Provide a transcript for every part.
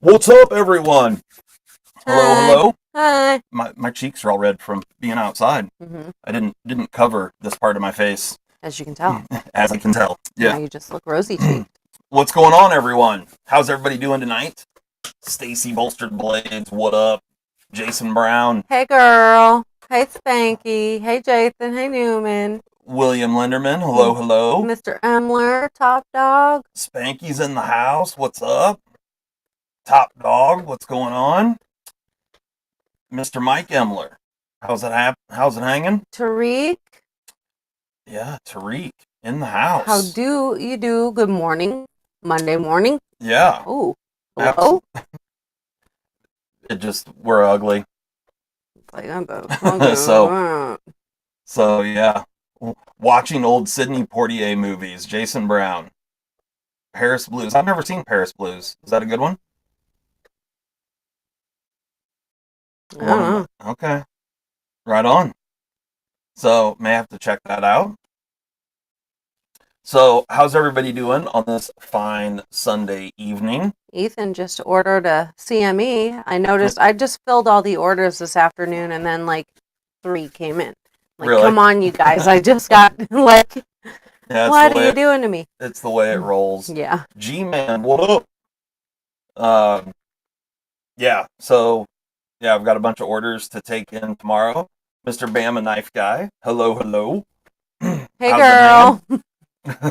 What's up, everyone? Hello, Hi. hello. Hi. My cheeks are all red from being outside. I didn't cover this part of my face, As you can tell, as I can tell. now Yeah. you just look rosy cheeked. What's going on, everyone? How's everybody doing tonight? Stacy Bolstered Blades, what up? Jason Brown, Hey, girl. Hey, Spanky. Hey, Jason. Hey, Newman. William Linderman, hello, hello. Mr. Emler, Top Dog. Spanky's in the house. What's up? Top Dog, what's going on? Mr. Mike Emler, how's it hanging? Tariq. Yeah, Tariq in the house. How do you do? Good morning. Monday morning. Yeah. Ooh. Hello? We're ugly. It's like, I'm the So yeah. Watching old Sidney Poitier movies, Jason Brown, Paris Blues. I've never seen Paris Blues. Is that a good one? I don't know. Okay. Right on. So may have to check that out. So how's everybody doing on this fine Sunday evening? Ethan just ordered a CME. I noticed I just filled all the orders this afternoon and then like 3 came in. Like, Really? come on, you guys. I just got like, Yeah, what are you doing to me? It's the way it rolls. Yeah. G-Man, what up? Yeah, so yeah, I've got a bunch of orders to take in tomorrow. Mr. Bama Knife Guy, hello, hello. Hey, How's girl.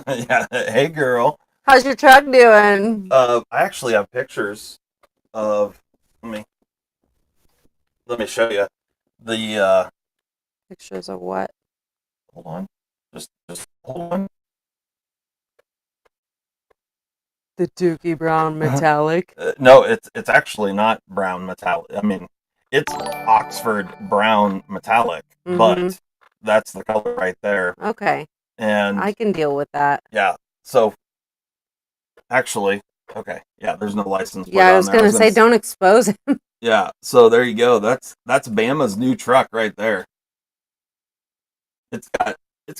Yeah, hey, girl. How's your truck doing? I actually have pictures of. Let me show you the. Pictures of what? Hold on, just hold on. The Dookie Brown metallic. No, it's actually not brown metallic. I mean, it's Oxford brown metallic, but that's the color right there. Okay. And I can deal with that. yeah, so actually, okay, yeah, there's no license plate Yeah, I on was there. gonna say don't expose him. Yeah, so there you go. That's Bama's new truck right there. It's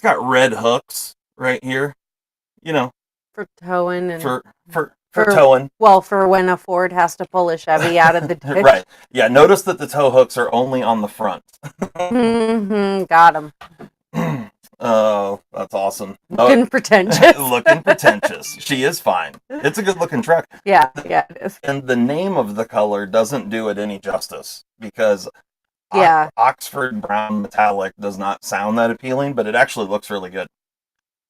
got red hooks right here, you know, For towing and for towing. Well, for when a Ford has to pull a Chevy out of the ditch. Right. Yeah, notice that the tow hooks are only on the front. Got him. Oh, that's awesome. Looking pretentious. Looking pretentious. She is fine. It's a good looking truck. Yeah, it is. And the name of the color doesn't do it any justice because Yeah. Oxford brown metallic does not sound that appealing, but it actually looks really good.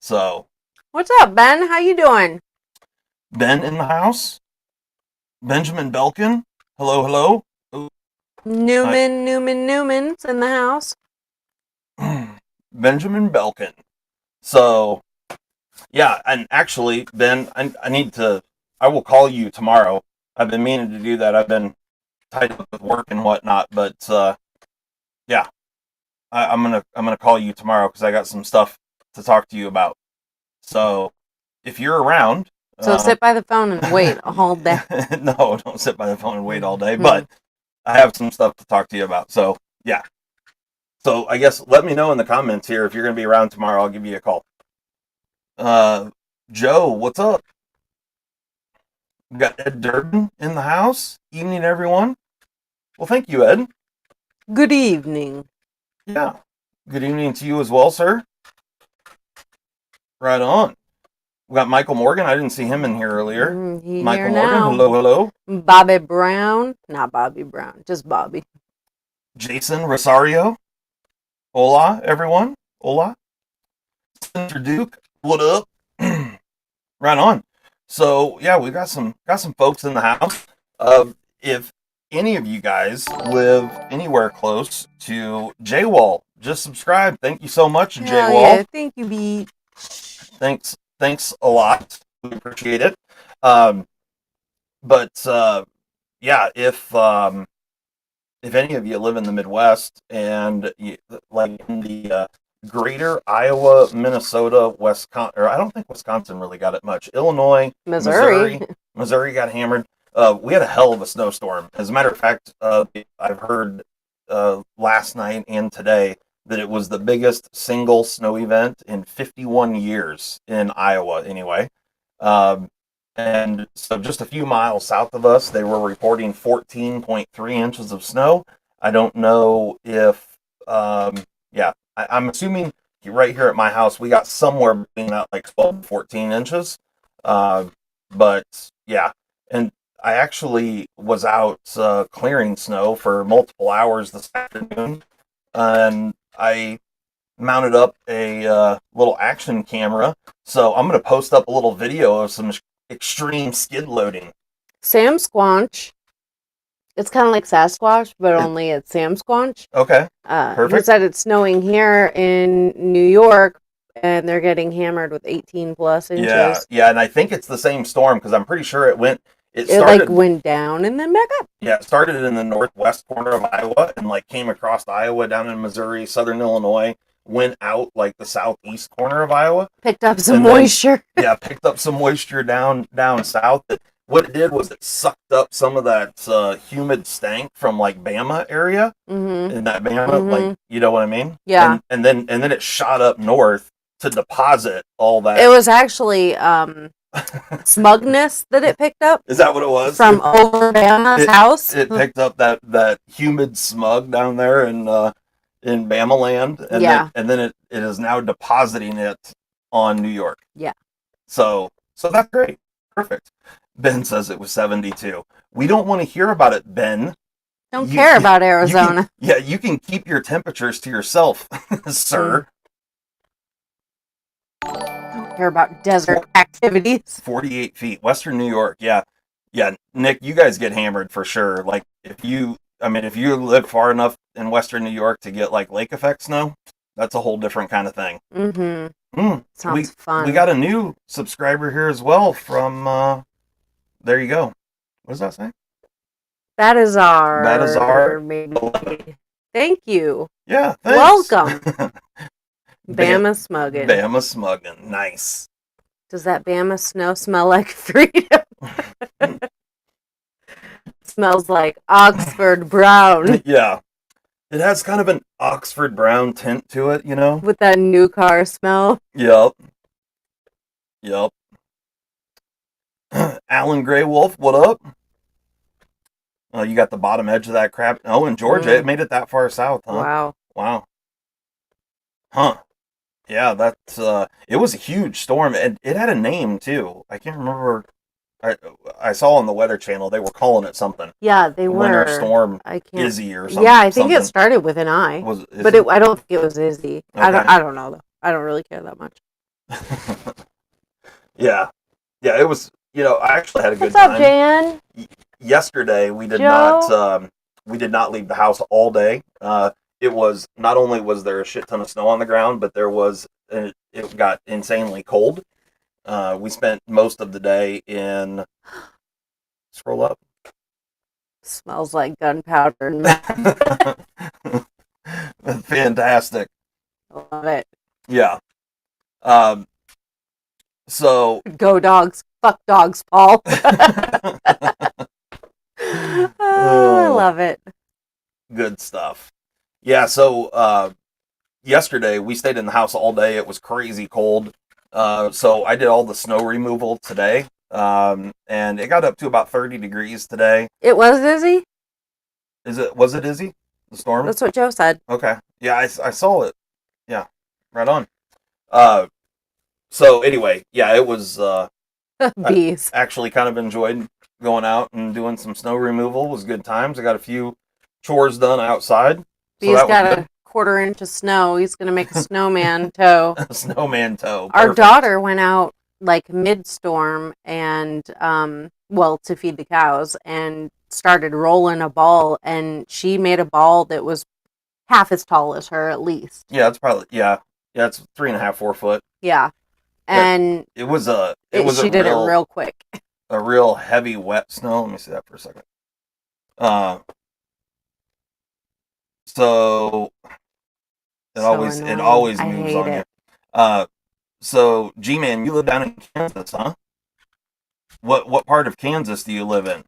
So, what's up, Ben? How you doing? Ben in the house. Benjamin Belkin. Hello, hello. Ooh. Newman's in the house. Benjamin Belkin. So, yeah, and actually, Ben, I will call you tomorrow. I've been meaning to do that. I've been tied up with work and whatnot, but yeah, I'm gonna call you tomorrow because I got some stuff to talk to you about. So, if you're around, So sit by the phone and wait all day. No, don't sit by the phone and wait all day. But I have some stuff to talk to you about. So yeah. So I guess let me know in the comments here if you're gonna be around tomorrow. I'll give you a call. Joe, what's up? We got Ed Durden in the house. Evening, everyone. Well, thank you, Ed. Good evening. Yeah. Good evening to you as well, sir. Right on. We got Michael Morgan. I didn't see him in here earlier. Michael here Morgan, now. hello, hello. Bobby Brown. Not Bobby Brown, just Bobby. Jason Rosario. Hola, everyone. Hola. Senator Duke, what up? Right on. So yeah, we got some folks in the house. If any of you guys live anywhere close to J-Wall, just subscribe. Thank you so much, J-Wall. Yeah, thank you, B. Thanks a lot. We appreciate it. But yeah, if any of you live in the Midwest and like in the greater Iowa, Minnesota, Wisconsin, or I don't think Wisconsin really got it much. Illinois, Missouri got hammered. We had a hell of a snowstorm. As a matter of fact, I've heard last night and today that it was the biggest single snow event in 51 years in Iowa. Anyway, And so just a few miles south of us, they were reporting 14.3 inches of snow. I don't know if, yeah, I'm assuming right here at my house, we got somewhere between that like 12 and 14 inches. Uh, but yeah, and I actually was out clearing snow for multiple hours this afternoon, and I mounted up a little action camera. So I'm going to post up a little video of some extreme skid loading. Sam Squanch. It's kind of like Sasquatch, but It- only it's Sam Squanch. Okay, He perfect. said it's snowing here in New York, and they're getting hammered with 18 plus Yeah, inches. yeah, and I think it's the same storm because I'm pretty sure it It like started, went down and then back up. yeah, it started in the northwest corner of Iowa and like came across Iowa down in Missouri, southern Illinois, went out like the southeast corner of Iowa. Picked up some And then- moisture. Yeah, picked up some moisture down south. What it did was it sucked up some of that humid stank from like Bama area, Mm-hmm. in that Bama, like, you know what I mean? Yeah. And then it shot up north to deposit all that. It was actually smugness that it picked up Is that what it was? from over Bama's house. It picked up that humid smug down there in Bama land, and Yeah. then it is now depositing it on New York. Yeah. So that's great. Perfect. Ben says it was 72. We don't want to hear about it, Ben. Don't You- care about Arizona. You can keep your temperatures to yourself, sir. Don't care about desert activities. 48 feet, Western New York. Yeah. Yeah, Nick, you guys get hammered for sure. Like if you live far enough in Western New York to get like lake effect snow, that's a whole different kind of thing. Mm-hmm. Mm. Sounds fun. We got a new subscriber here as well from there you go. What does that say? That is our maybe. Thank you. Yeah, thanks. Welcome. Bama smuggin'. Bama smuggin'. Nice. Does that Bama snow smell like freedom? Smells like Oxford brown Yeah. It has kind of an Oxford brown tint to it, you know? with that new car smell. Yep. Alan Grey Wolf, what up? You got the bottom edge of that crap. Oh, in Georgia, it made it that far south, huh? Wow. Huh. Yeah, that's it was a huge storm, and it had a name too. I can't remember. I saw on the Weather Channel they were calling it something. Yeah, they Winter were. Storm I can't. Izzy or something. Yeah, I think it something. started with an I, Was but I don't think it was Izzy. Okay. I don't know though. I don't really care that much. Yeah, it was. I actually had a good What's up, time. Jan? Yesterday we did Joe? not leave the house all day. It was not only was there a shit ton of snow on the ground, but it got insanely cold. We spent most of the day in. Scroll up. Smells like gunpowder and meth. Fantastic. I love it. Yeah. So Go dogs. Fuck dogs, Paul. I love it. good stuff. Yeah, so yesterday we stayed in the house all day. It was crazy cold. So I did all the snow removal today. And it got up to about 30 degrees today. It was Izzy? Was it Izzy? The storm? That's what Joe said. Okay. Yeah, I saw it. Yeah. Right on. So anyway, yeah, it was Bees. actually kind of enjoyed going out and doing some snow removal. It was good times. I got a few chores done outside. Bees that was got good. a quarter-inch of snow. He's going to make a snowman toe. Snowman toe. Our Perfect. daughter went out like mid-storm and, to feed the cows and started rolling a ball, and she made a ball that was half as tall as her at least. Yeah, it's probably it's 3.5, 4 foot. Yeah. And It was a she did it real quick. a real heavy wet snow. Let me see that for a second. So it So always annoying. I moves hate on it. you. So G-Man, you live down in Kansas, huh? What part of Kansas do you live in?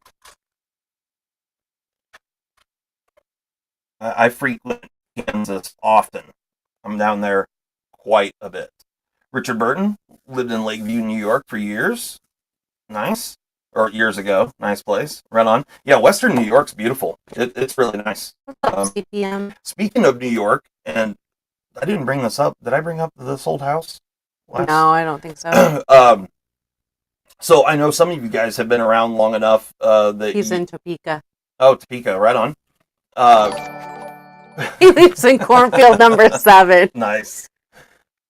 I frequent Kansas often. I'm down there quite a bit. Richard Burton lived in Lakeview, New York for years. Nice. Or years ago. Nice place. Right on. Yeah, Western New York's beautiful. It's really nice. What's up, Um, CPM? Speaking of New York, and I didn't bring this up. Did I bring up this old house No, last? I don't think so. um, so I know some of you guys have been around long enough that He's in Topeka. oh, Topeka, right on. Uh, He lives in cornfield number 7. nice.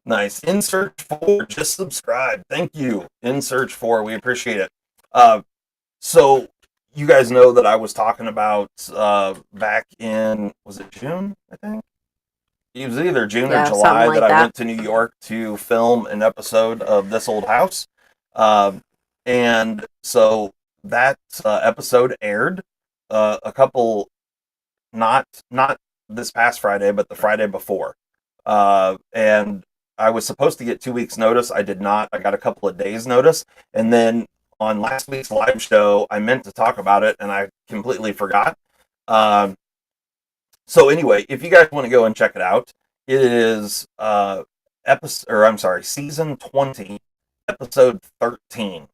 Nice. In Search For, just subscribe. Thank you. In Search For, we appreciate it. Uh, so you guys know that I was talking about back in, was it June, I think? It was either June or Yeah, something July like that I that. went to New York to film an episode of This Old House. Um, and so that episode aired a couple, not this past Friday, but the Friday before. And I was supposed to get 2 weeks notice. I did not. I got a couple of days notice. And then on last week's live show, I meant to talk about it and I completely forgot. Um, so anyway, if you guys want to go and check it out, it is season 20, episode 13.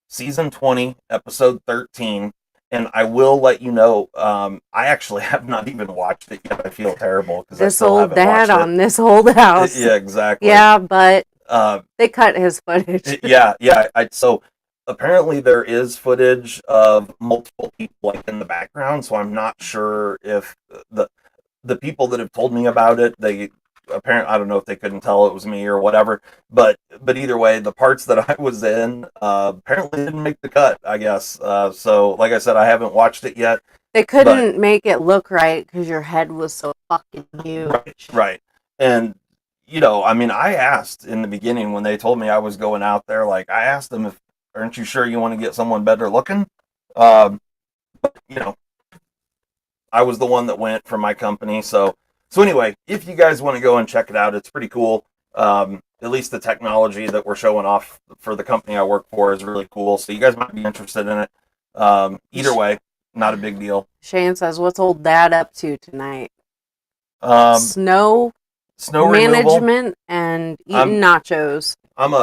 Season 20, episode 13. And I will let you know, I actually have not even watched it yet. I feel terrible because I This still old haven't dad watched on this old house. Yeah, exactly. Yeah, but Uh, they cut his footage. yeah. So apparently there is footage of multiple people like in the background. So I'm not sure if the people that have told me about it, they apparently, I don't know if they couldn't tell it was me or whatever, but either way, the parts that I was in apparently didn't make the cut, I guess. So like I said, I haven't watched it yet. They couldn't make it look right because your head was so fucking huge. Right. And I mean, I asked in the beginning when they told me I was going out there, like I asked them if, aren't you sure you want to get someone better looking? Um, you know, I was the one that went from my company. So anyway, if you guys want to go and check it out, it's pretty cool. At least the technology that we're showing off for the company I work for is really cool. So you guys might be interested in it. Either way, not a big deal. Shane says, "What's old dad up to tonight? Snow Management removal. and eating nachos." I'm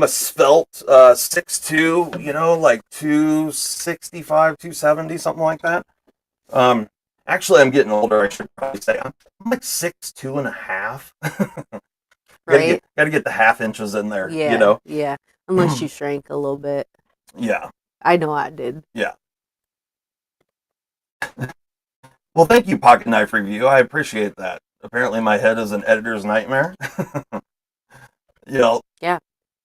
a svelte 6'2", like 265, 270, something like that. Actually, I'm getting older. I should probably say I'm like 6'2" and a half. Right? Gotta get the half inches in there. Yeah. Yeah. Unless you shrank a little bit. Yeah. I know I did. Yeah. Well, thank you, Pocket Knife Review. I appreciate that. Apparently, my head is an editor's nightmare. Yeah.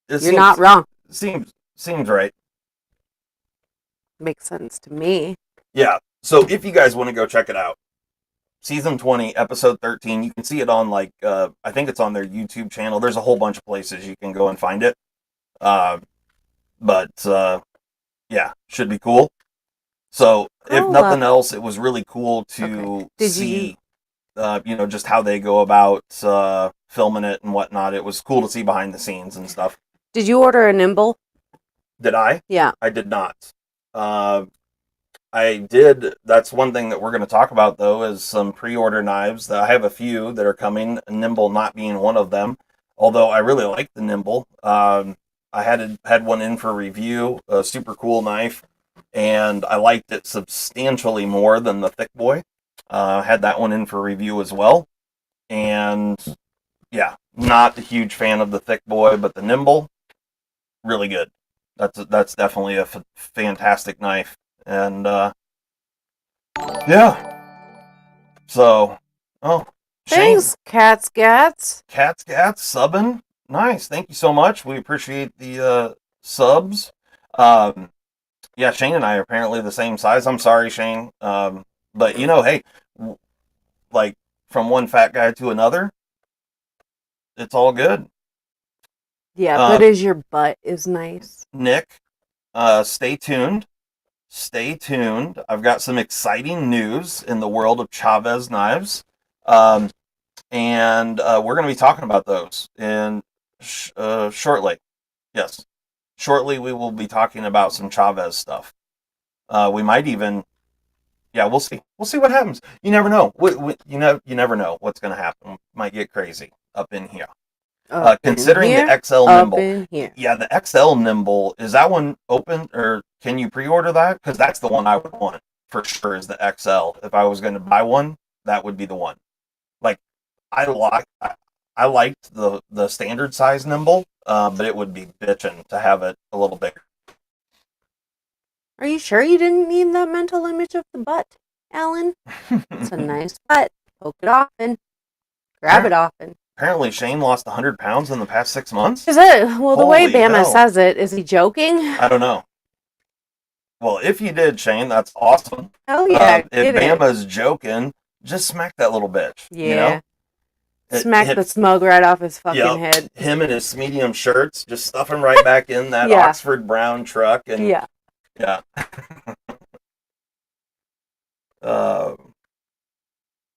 You're not wrong. Seems right. Makes sense to me. Yeah. So if you guys want to go check it out, season 20, episode 13, you can see it on I think it's on their YouTube channel. There's a whole bunch of places you can go and find it. Yeah, should be cool. So if nothing else, it was really cool to see, just how they go about filming it and whatnot. It was cool to see behind the scenes and stuff. Did you order a nimble? Did I? Yeah. I did not. I did. That's one thing that we're going to talk about, though, is some pre-order knives. I have a few that are coming, Nimble not being one of them, although I really like the Nimble. I had one in for review, a super cool knife, and I liked it substantially more than the Thick Boy. Had that one in for review as well. And, yeah, not a huge fan of the Thick Boy, but the Nimble, really good. That's definitely a fantastic knife. And yeah. So, Thanks, Cat's Gats. Cat's Gats subbing. Nice. Thank you so much. We appreciate the subs. Yeah, Shane and I are apparently the same size. I'm sorry, Shane. But hey, like from one fat guy to another, it's all good. Yeah, but as your butt is nice. Nick, stay tuned. Stay tuned. I've got some exciting news in the world of Chavez knives. And we're going to be talking about those in shortly. Yes. Shortly, we will be talking about some Chavez stuff. We might even, we'll see. We'll see what happens. You never know. You never know what's going to happen. Might get crazy up in here. Up in Considering here, the XL up Nimble, in here. yeah, the XL Nimble, is that one open or can you pre-order that? Because that's the one I would want for sure. Is the XL? If I was going to buy one, that would be the one. Like I liked the standard size Nimble, but it would be bitching to have it a little bigger. Are you sure you didn't need that mental image of the butt, Alan? It's a nice butt. Poke it often. Grab it often. Apparently, Shane lost 100 pounds in the past 6 months. Is it? Well, the way Holy Bama hell. says it, is he joking? I don't know. Well, if you did, Shane, that's awesome. Oh yeah, If did it. Bama's joking, just smack that little bitch. Yeah. You know? Smack the smug right off his fucking Yep. head. Him and his medium shirts, just stuff him right back in that Yeah. Oxford Brown truck. And Yeah. yeah.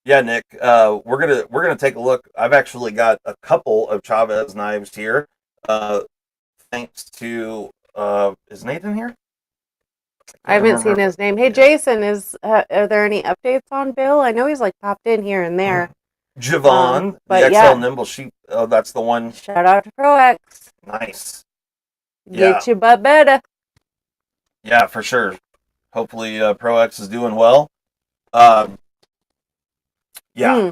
Yeah, Nick. We're gonna take a look. I've actually got a couple of Chavez knives here. Thanks to is Nathan here? I haven't seen his name. Hey, Jason, are there any updates on Bill? I know he's like popped in here and there. Javon, but the XL Nimble sheep. Oh, that's the one. Shout out to ProX. Nice. Get your butt better. Yeah, for sure. Hopefully, ProX is doing well. Yeah.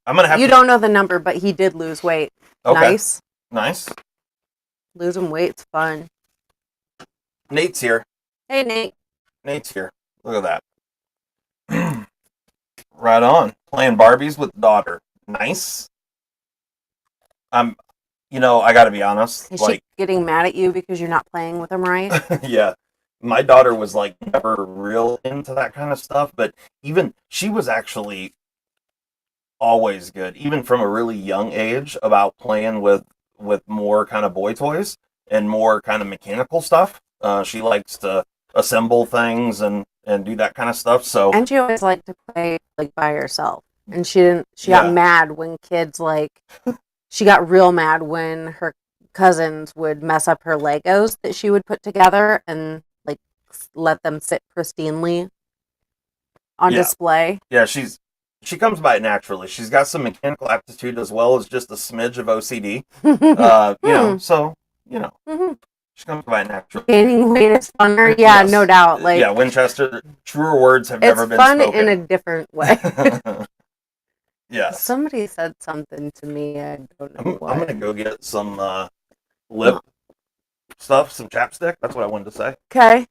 I'm gonna have. You don't know the number, but he did lose weight. Okay. Nice. Losing weight's fun. Nate's here. Hey, Nate. Nate's here. Look at that. Right on. Playing Barbies with daughter. Nice. I gotta be honest. Is she getting mad at you because you're not playing with him right? Yeah. My daughter was like never real into that kind of stuff, but she was actually always good, even from a really young age, about playing with more kind of boy toys and more kind of mechanical stuff. She likes to assemble things and do that kind of stuff. So and she always liked to play like by herself. And she got mad when kids she got real mad when her cousins would mess up her Legos that she would put together and like let them sit pristinely on display. Yeah, she comes by it naturally. She's got some mechanical aptitude as well as just a smidge of OCD. She comes by it naturally. Gaining weight is funner. Yeah, yes. No doubt. Winchester, truer words have never been spoken. It's fun in a different way. Yeah. Somebody said something to me. I don't know what. I'm going to go get some lip stuff, some chapstick. That's what I wanted to say. Okay.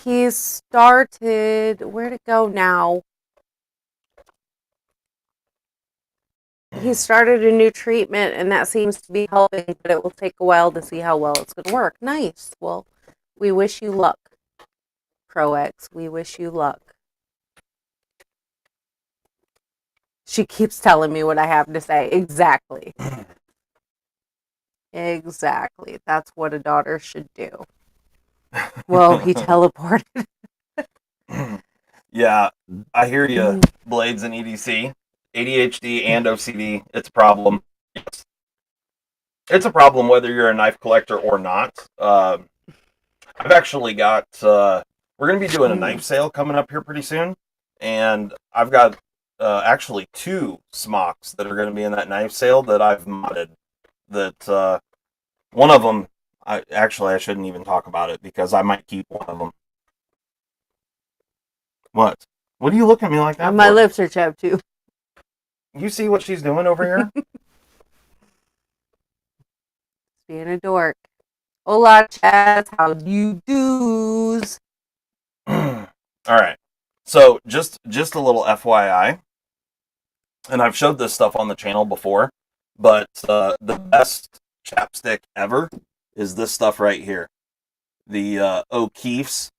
He's started. Where'd it go now? He started a new treatment, and that seems to be helping, but it will take a while to see how well it's going to work. Nice. Well, we wish you luck, ProX. We wish you luck. She keeps telling me what I have to say. Exactly. Exactly. That's what a daughter should do. Whoa, he teleported. Yeah, I hear you, Blades and EDC. ADHD and OCD, it's a problem. Yes. It's a problem whether you're a knife collector or not. I've actually got, we're going to be doing a knife sale coming up here pretty soon. And I've got actually 2 smocks that are going to be in that knife sale that I've modded. That one of them, I shouldn't even talk about it because I might keep one of them. What? What do you look at me like that? My lips are chapped too. You see what she's doing over here? Being a dork. Hola, Chaz. How do you do's? All right. So just a little FYI, and I've showed this stuff on the channel before, but the best chapstick ever is this stuff right here. The O'Keeffe's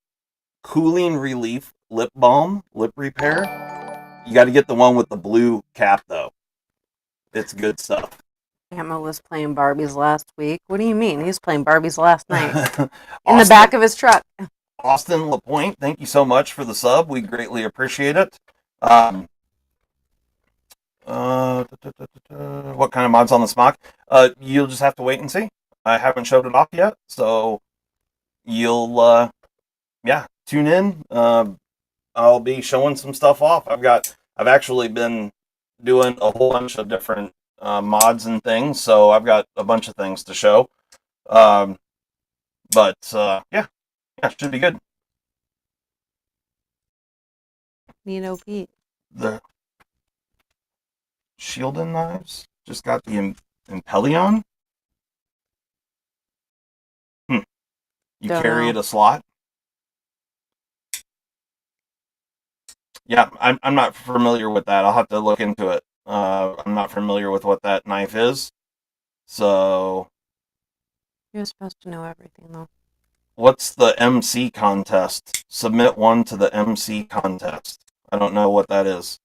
Cooling Relief Lip Balm, Lip Repair. You got to get the one with the blue cap, though. It's good stuff. Emma was playing Barbies last week. What do you mean? He was playing Barbies last night. In the back of his truck. Austin LaPointe, thank you so much for the sub. We greatly appreciate it. What kind of mods on the smock? You'll just have to wait and see. I haven't showed it off yet, so you'll, tune in. I'll be showing some stuff off. I've actually been doing a whole bunch of different mods and things, so I've got a bunch of things to show. Um, but yeah, should be good. Neato Pete. The Shieldin knives just got the Impelion. You Don't carry know. it a slot. Yeah, I'm not familiar with that. I'll have to look into it. I'm not familiar with what that knife is. So, You're supposed to know everything, though. what's the MC contest? Submit one to the MC contest. I don't know what that is.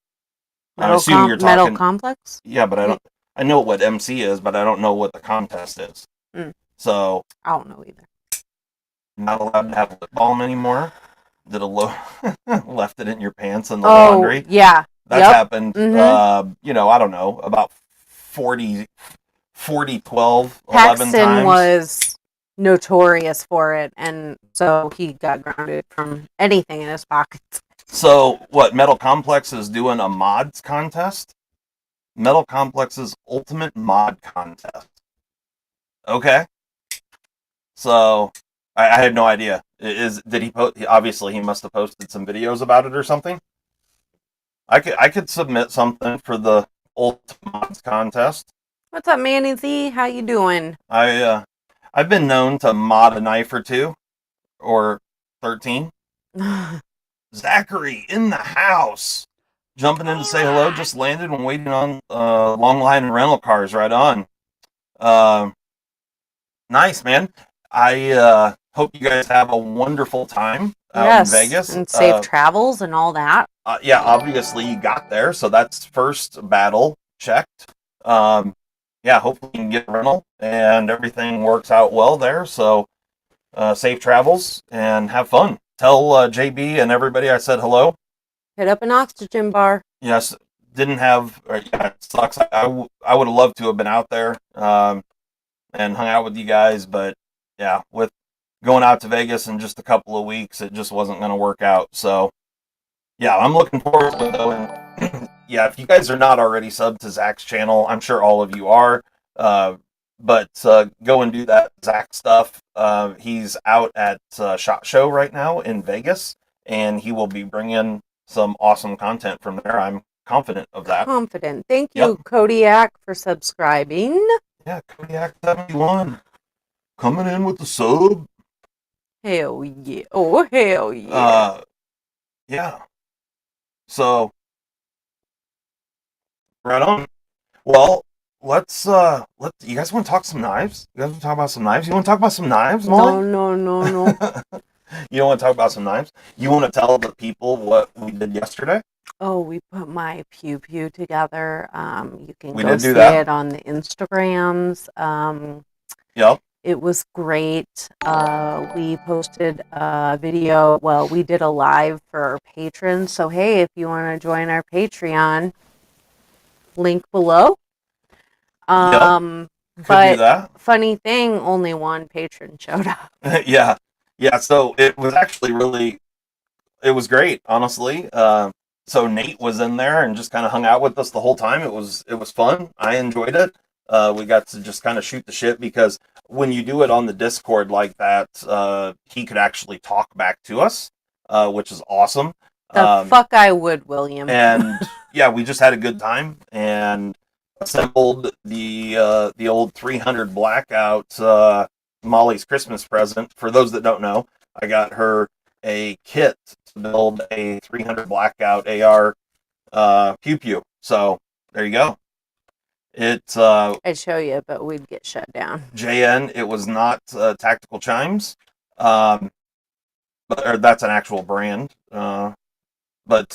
I assume you're Metal talking. Complex? Yeah, but I don't. I know what MC is, but I don't know what the contest is. Mm. So, I don't know either. not allowed to have lip balm anymore. Did a left it in your pants in the laundry. Yeah. That's happened. Mhm. I don't know, about 40, 12, 11 Paxton times. was notorious for it, and so he got grounded from anything in his pockets. So, what, Metal Complex is doing a mods contest? Metal Complex's ultimate mod contest. Okay. So, I had no idea. Did he post? Obviously, he must have posted some videos about it or something. I could submit something for the ultimate mods contest. What's up, Manny Z? How you doing? I've been known to mod a knife or two, or 13. Zachary in the house, jumping in to say hello. Just landed and waiting on long line of rental cars. Right on. Nice, man. I hope you guys have a wonderful time out in Vegas. And safe travels and all that. Yeah, obviously you got there, so that's first battle checked. Yeah, hopefully you can get a rental and everything works out well there. So safe travels and have fun. Tell JB and everybody I said hello. Hit up an oxygen bar. Yes, didn't have. Yeah, it sucks. I would have loved to have been out there and hung out with you guys, but yeah, with going out to Vegas in just a couple of weeks, it just wasn't going to work out. So yeah, I'm looking forward to it though. And yeah, if you guys are not already subbed to Zach's channel, I'm sure all of you are. But go and do that Zach stuff. He's out at SHOT Show right now in Vegas, and he will be bringing some awesome content from there. I'm confident of that. Confident. Thank you, Kodiak, for subscribing. Yeah, Kodiak71 coming in with the sub. Hell yeah! Oh hell yeah! Yeah. So right on. Well, let's you guys want to talk some knives? You guys want to talk about some knives? You want to talk about some knives, Molly? No. You don't want to talk about some knives? You want to tell the people what we did yesterday? Oh, we put my pew pew together. You can We go did do see that. it on the Instagrams. Yep. It was great. We posted a video. Well, we did a live for our patrons. So hey, if you want to join our Patreon, link below. Could But do that. funny thing, only one patron showed up. Yeah. So it was actually it was great, honestly. So Nate was in there and just kind of hung out with us the whole time. It was fun. I enjoyed it. We got to just kind of shoot the shit because when you do it on the Discord like that, he could actually talk back to us, which is awesome. The fuck I would, William. And yeah, we just had a good time and assembled the old 300 blackout Molly's Christmas present. For those that don't know, I got her a kit to build a 300 blackout AR pew pew. So there you go. It's I'd show you, but we'd get shut down. JN. It was not Tactical Chimes, or that's an actual brand. But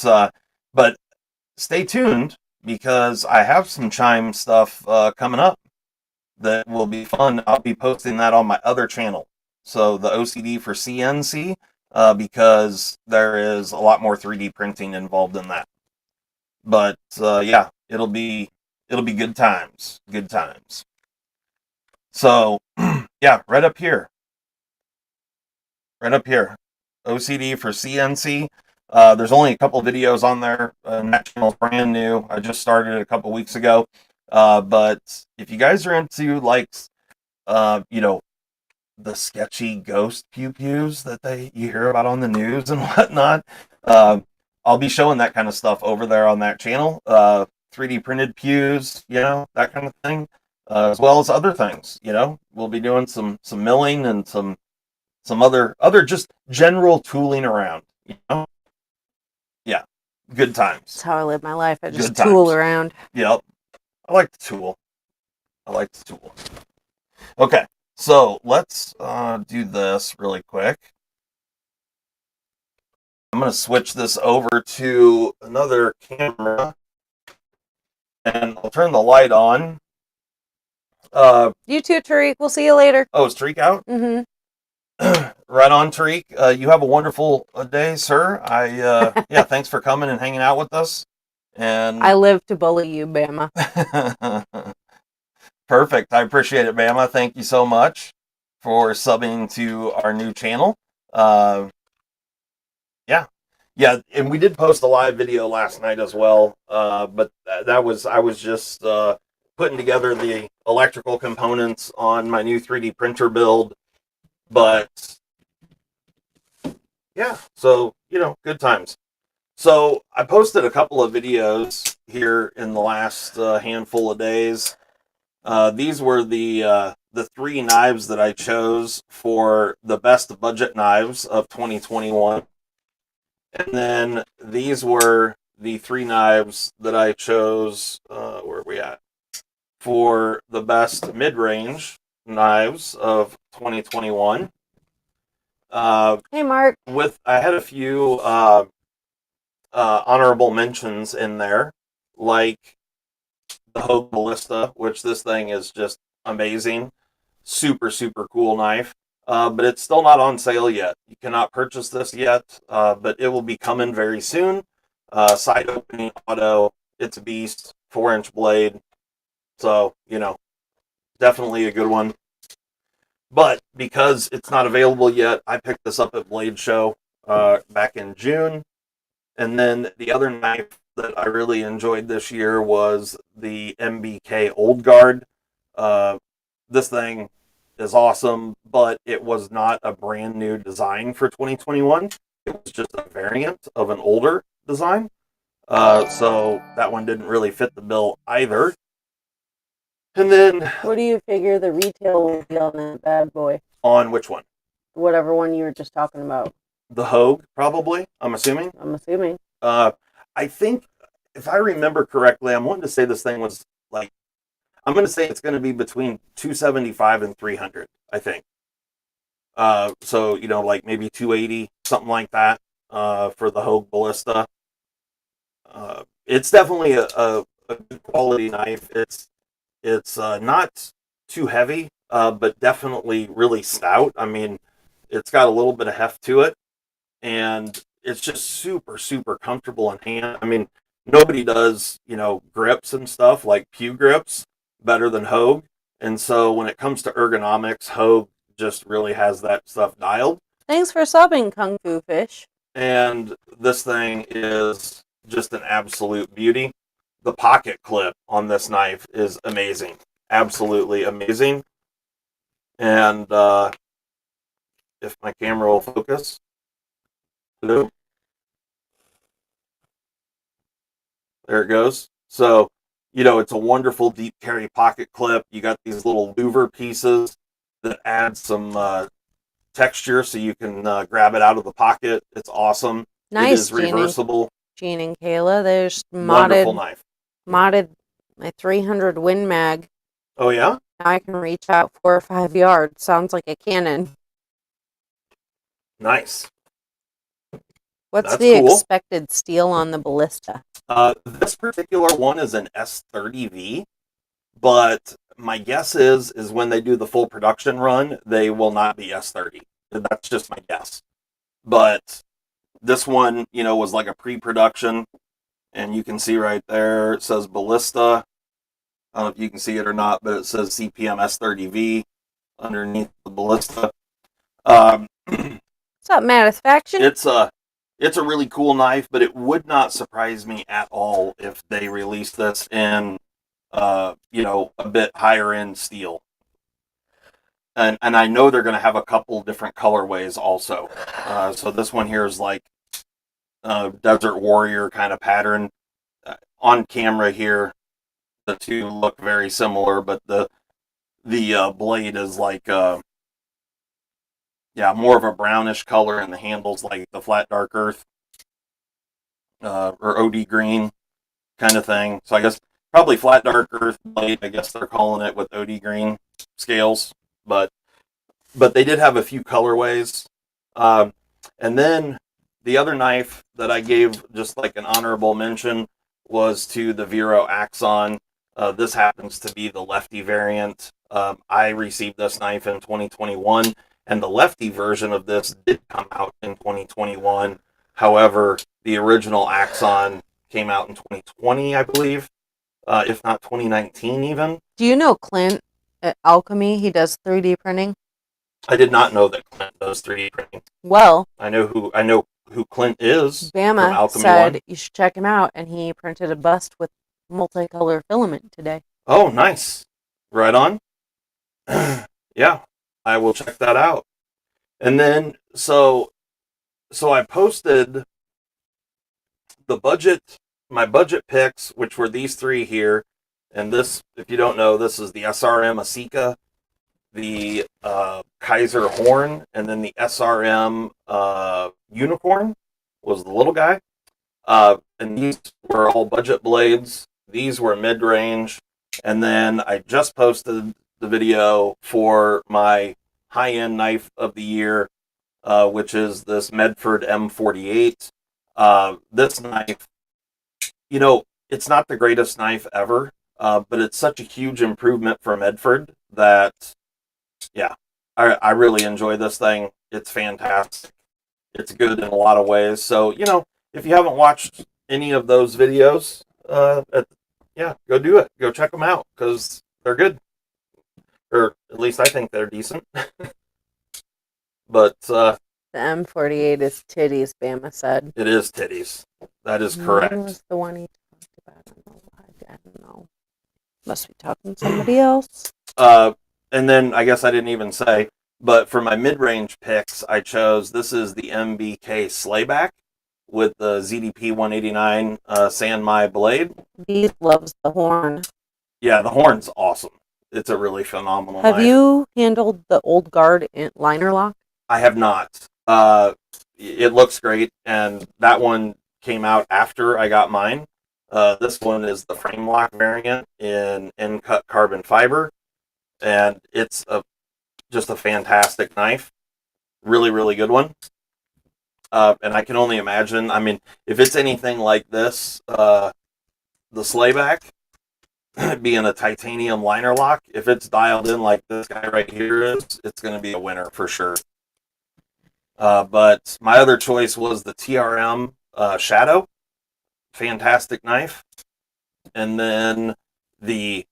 stay tuned because I have some chime stuff coming up that will be fun. I'll be posting that on my other channel. So the OCD for CNC, because there is a lot more 3D printing involved in that. But yeah, it'll be good times. Good times. So yeah, right up here. OCD for CNC. There's only a couple videos on there, and that channel's brand new. I just started it a couple weeks ago. But if you guys are into like, you know, the sketchy ghost pew pews that you hear about on the news and whatnot, I'll be showing that kind of stuff over there on that channel. 3D printed pews, you know, that kind of thing, as well as other things. You know, we'll be doing some milling and some other just general tooling around. You know, yeah, good That's times. how I live my life. I just Good tool times. around. Yep, I like the tool. I like the tool. Okay, so let's do this really quick. I'm going to switch this over to another camera, and I'll turn the light on. You too, Tariq. We'll see you later. Oh, is Tariq out? Mm-hmm. Right on, Tariq. You have a wonderful day, sir. Yeah, thanks for coming and hanging out with us. And I live to bully you, Bama. Perfect. I appreciate it, Bama. Thank you so much for subbing to our new channel. Uh, yeah, yeah, and we did post a live video last night as well. But that was I was just putting together the electrical components on my new 3D printer build. But yeah, so you know, good times. So I posted a couple of videos here in the last handful of days. These were the three knives that I chose for the best budget knives of 2021. And then these were the three knives that I chose, where are we at? For the best mid-range knives of 2021. Hey, Mark. I had a few honorable mentions in there, like the Hogue Ballista, which this thing is just amazing. Super, super cool knife. But it's still not on sale yet. You cannot purchase this yet, but it will be coming very soon. Side opening auto. It's a beast. 4-inch blade. So, you know, definitely a good one. But because it's not available yet, I picked this up at Blade Show back in June. And then the other knife that I really enjoyed this year was the MBK Old Guard. This thing is awesome, but it was not a brand new design for 2021. It was just a variant of an older design. So that one didn't really fit the bill either. And then What do you figure the retail will be on that bad boy? on which one? Whatever one you were just talking about. The Hogue, probably, I'm assuming. I'm assuming. I think, if I remember correctly, I'm wanting to say this thing was like, I'm going to say it's going to be between 275 and 300, I think. So, you know, like maybe 280, something like that, for the Hogue Ballista. It's definitely a good quality knife. It's not too heavy, but definitely really stout. I mean, it's got a little bit of heft to it, and it's just super, super comfortable in hand. I mean, nobody does, you know, grips and stuff like Pew grips better than Hogue. And so when it comes to ergonomics, Hogue just really has that stuff dialed. Thanks for subbing, Kung Fu Fish. And this thing is just an absolute beauty. The pocket clip on this knife is amazing. Absolutely amazing. And if my camera will focus. Hello. There it goes. So, you know, it's a wonderful deep carry pocket clip. You got these little louver pieces that add some texture so you can grab it out of the pocket. It's awesome. Nice, it is reversible. Gene and Kayla. There's Wonderful knife. modded my 300 Win Mag. Oh, yeah? Now I can reach out 4 or 5 yards. Sounds like a cannon. Nice. What's That's the cool. expected steel on the Ballista? This particular one is an S30V, but my guess is when they do the full production run, they will not be S30. That's just my guess. But this one, you know, was like a pre-production, and you can see right there, it says Ballista. I don't know if you can see it or not, but it says CPM S30V underneath the Ballista. What's up, Matisfaction? It's a really cool knife, but it would not surprise me at all if they released this in a bit higher end steel. And I know they're going to have a couple different colorways also. So this one here is like Desert Warrior kind of pattern. On camera here, the two look very similar, but the blade is like more of a brownish color, and the handle's like the flat dark earth or OD green kind of thing. So I guess probably flat dark earth blade. I guess they're calling it with OD green scales, but they did have a few colorways. And then the other knife that I gave just like an honorable mention was to the Vero Axon. This happens to be the lefty variant. I received this knife in 2021, and the lefty version of this did come out in 2021. However, the original Axon came out in 2020, I believe, if not 2019 even. Do you know Clint at Alchemy? He does 3D printing. I did not know that Clint does 3D printing. Well, I know who Clint is. Bama from Alchemy said 1. you should check him out, and he printed a bust with multicolor filament today. Oh, nice. Right on. Yeah, I will check that out. And then so I posted my budget picks, which were these three here. And this, if you don't know, this is the SRM Asika, the Kaiser Horn, and then the SRM Unicorn was the little guy. And these were all budget blades. These were mid-range. And then I just posted the video for my high-end knife of the year, which is this Medford M48. This knife, it's not the greatest knife ever, but it's such a huge improvement for Medford that, yeah, I really enjoy this thing. It's fantastic. It's good in a lot of ways. So, if you haven't watched any of those videos, go do it. Go check them out because they're good. Or at least I think they're decent. But the M48 is titties, Bama said. It is titties. That is correct. Mine was the one he talked about. I don't know. Must be talking to somebody else. And then I guess I didn't even say, but for my mid-range picks, I chose, this is the MBK Slayback with the ZDP 189 Sanmai blade. He loves the horn. Yeah, the horn's awesome. It's a really phenomenal Have knife. you handled the Old Guard liner lock? I have not. It looks great, and that one came out after I got mine. This one is the frame lock variant in cut carbon fiber, and it's just a fantastic knife. Really, really good one. And I can only imagine, if it's anything like this, the Slayback, being a titanium liner lock, if it's dialed in like this guy right here is, it's going to be a winner for sure. But my other choice was the TRM Shadow. Fantastic knife. And then the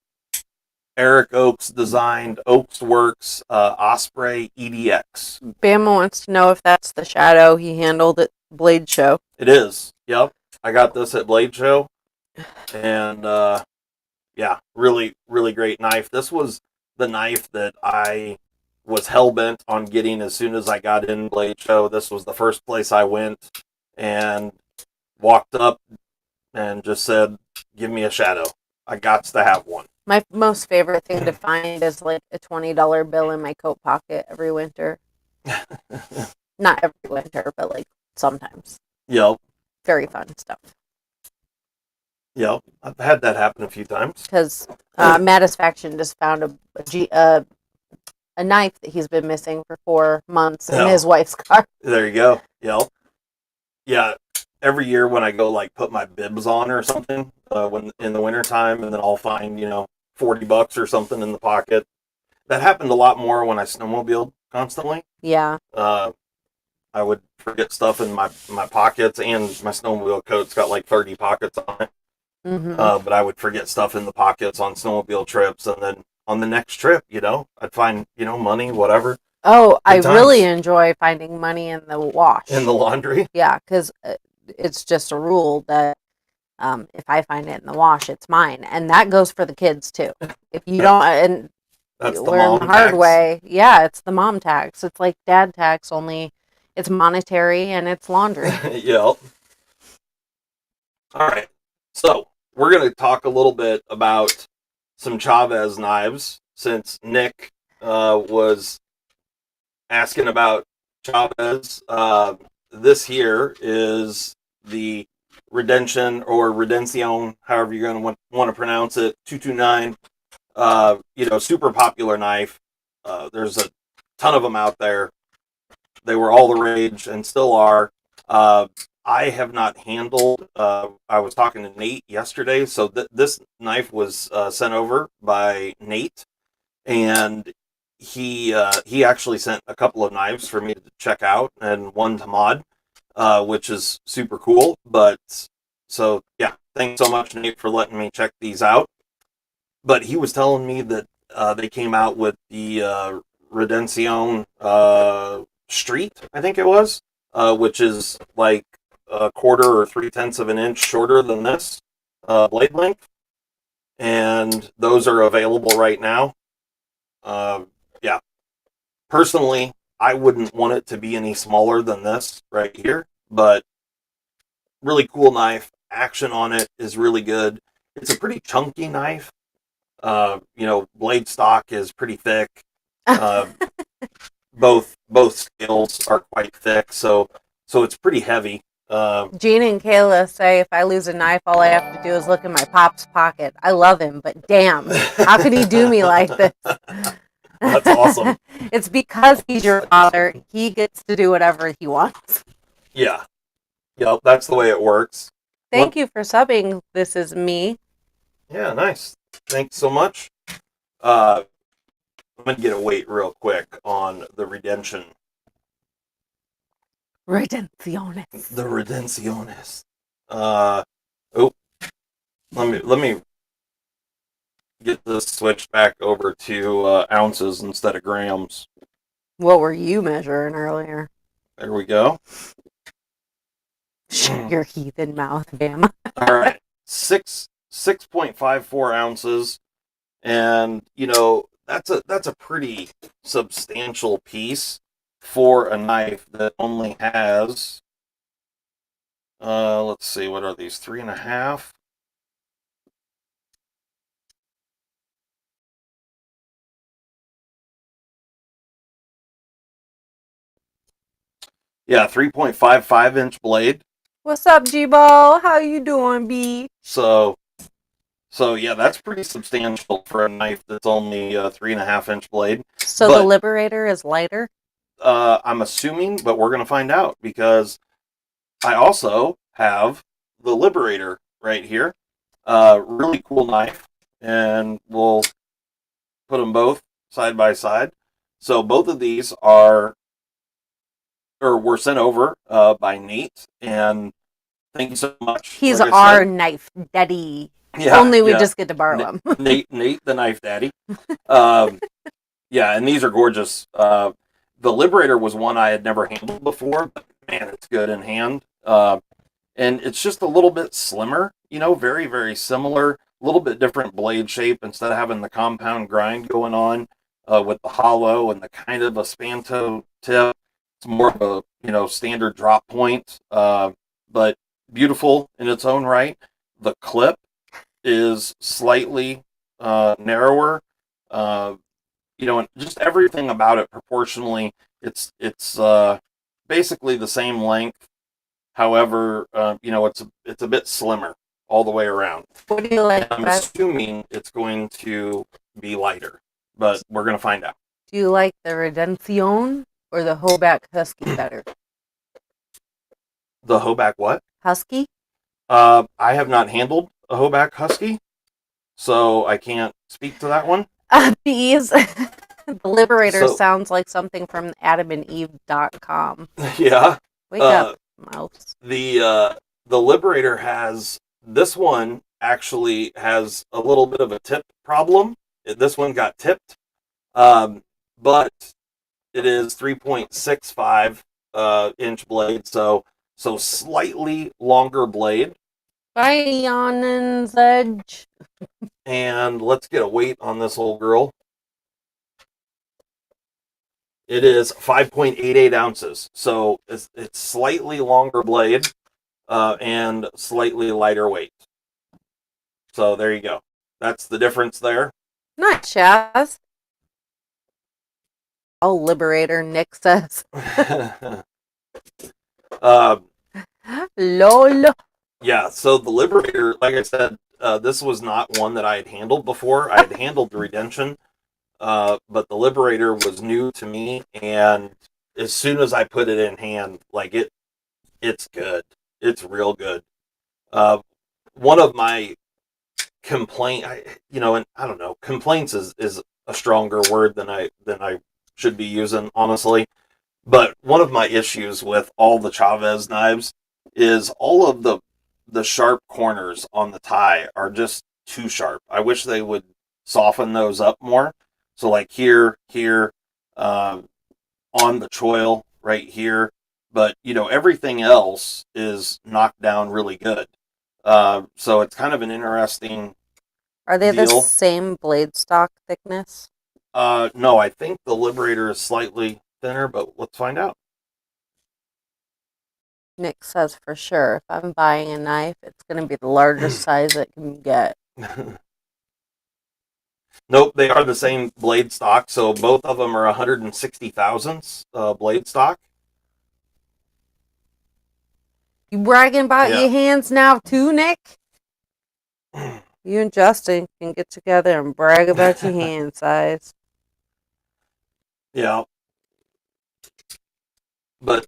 Eric Oaks designed Oaks Works Osprey EDX. Bama wants to know if that's the Shadow he handled at Blade Show. It is. Yep. I got this at Blade Show. And really, really great knife. This was the knife that I was hell-bent on getting as soon as I got in Blade Show. This was the first place I went and walked up and just said, give me a Shadow. I got to have one. My most favorite thing to find is like a $20 bill in my coat pocket every winter. Not every winter, but like sometimes. Yep. Very fun stuff. Yep. I've had that happen a few times. Because Mattisfaction just found a knife that he's been missing for 4 months in his wife's car. There you go. Yep. Yeah. Every year when I go like put my bibs on or something, when in the wintertime, and then I'll find, $40 or something in the pocket. That happened a lot more when I snowmobiled constantly. Yeah. I would forget stuff in my pockets, and my snowmobile coat's got like 30 pockets on it. Mm-hmm. But I would forget stuff in the pockets on snowmobile trips, and then on the next trip, I'd find, money, whatever. Oh, I really enjoy finding money in the wash. In the laundry? Yeah, because it's just a rule that If I find it in the wash, it's mine, and that goes for the kids too. If you don't, and That's you the learn mom the hard tax. way, yeah, it's the mom tax. It's like dad tax, only it's monetary and it's laundry. Yep. All right. So we're going to talk a little bit about some Chavez knives since Nick was asking about Chavez. This here is the Redención, however you're going to want to pronounce it, 229. Super popular knife. There's a ton of them out there. They were all the rage and still are. I have not handled. I was talking to Nate yesterday, so this knife was sent over by Nate, and he actually sent a couple of knives for me to check out, and one to mod, which is super cool. But so yeah, thanks so much, Nate, for letting me check these out. But he was telling me that they came out with the Redención Street, I think it was, which is like a quarter or 3/10 of an inch shorter than this blade length, and those are available right now. Yeah, personally, I wouldn't want it to be any smaller than this right here, but really cool knife. Action on it is really good. It's a pretty chunky knife. Blade stock is pretty thick. Uh, both scales are quite thick, so it's pretty heavy. Gina and Kayla say if I lose a knife, all I have to do is look in my pop's pocket. I love him, but damn, how could he do me like this? That's awesome. It's because he's your father. He gets to do whatever he wants. Yeah, that's the way it works. Thank you for subbing. This is me. Yeah, nice. Thanks so much. I'm gonna get a weight real quick on the Redemption. Redenciones. The Redenciones. Oh, let me get this switched back over to ounces instead of grams. What were you measuring earlier? There we go. Shut your heathen mouth, Bam. All right, 6.54 ounces, and that's a pretty substantial piece for a knife that only has. Let's see, what are these? 3.5. Yeah, 3.55-inch blade. What's up, G-Ball? How you doing, B? So yeah, that's pretty substantial for a knife that's only a 3.5-inch blade. So But the Liberator is lighter? I'm assuming, but we're gonna find out because I also have the Liberator right here. Really cool knife, and we'll put them both side by side. So both of these were sent over by Nate, and thank you so much. He's like our knife daddy. Yeah, Only we just get to borrow him. Nate, the knife daddy. Yeah, and these are gorgeous. The Liberator was one I had never handled before, but man, it's good in hand. And it's just a little bit slimmer, very, very similar, a little bit different blade shape instead of having the compound grind going on with the hollow and the kind of a Spanto tip. It's more of a, standard drop point, but beautiful in its own right. The clip is slightly narrower, and just everything about it proportionally, it's basically the same length. However, it's a bit slimmer all the way around. What do you like? I'm assuming it's going to be lighter, but we're going to find out. Do you like the Redención or the Hoback Husky better? The Hoback what? Husky? I have not handled a Hoback Husky, so I can't speak to that one. Bees. The Liberator sounds like something from AdamandEve.com. Yeah. Wake up, mouse. The Liberator this one actually has a little bit of a tip problem. This one got tipped, but it is 3.65 inch blade, so slightly longer blade. Bye, Yawnin's Edge. And let's get a weight on this old girl. It is 5.88 ounces. So it's slightly longer blade and slightly lighter weight. So there you go. That's the difference there. Not Chaz. Oh, Liberator, Nick says. LOL. Yeah, so the Liberator, like I said, this was not one that I had handled before. I had handled the Redemption, but the Liberator was new to me, and as soon as I put it in hand, like it's good. It's real good. One of my and I don't know, complaints is a stronger word than I should be using, honestly. But one of my issues with all the Chavez knives is all of the sharp corners on the tie are just too sharp. I wish they would soften those up more. So like here, uh, on the choil right here, but everything else is knocked down really good. So it's kind of an interesting Are they the deal. same blade stock thickness? No, I think the Liberator is slightly thinner, but let's find out. Nick says for sure. If I'm buying a knife, it's going to be the largest size it can get. Nope, they are the same blade stock, so both of them are 160 thousandths blade stock. You bragging about Yeah. your hands now too, Nick? You and Justin can get together and brag about your hand size. Yeah. But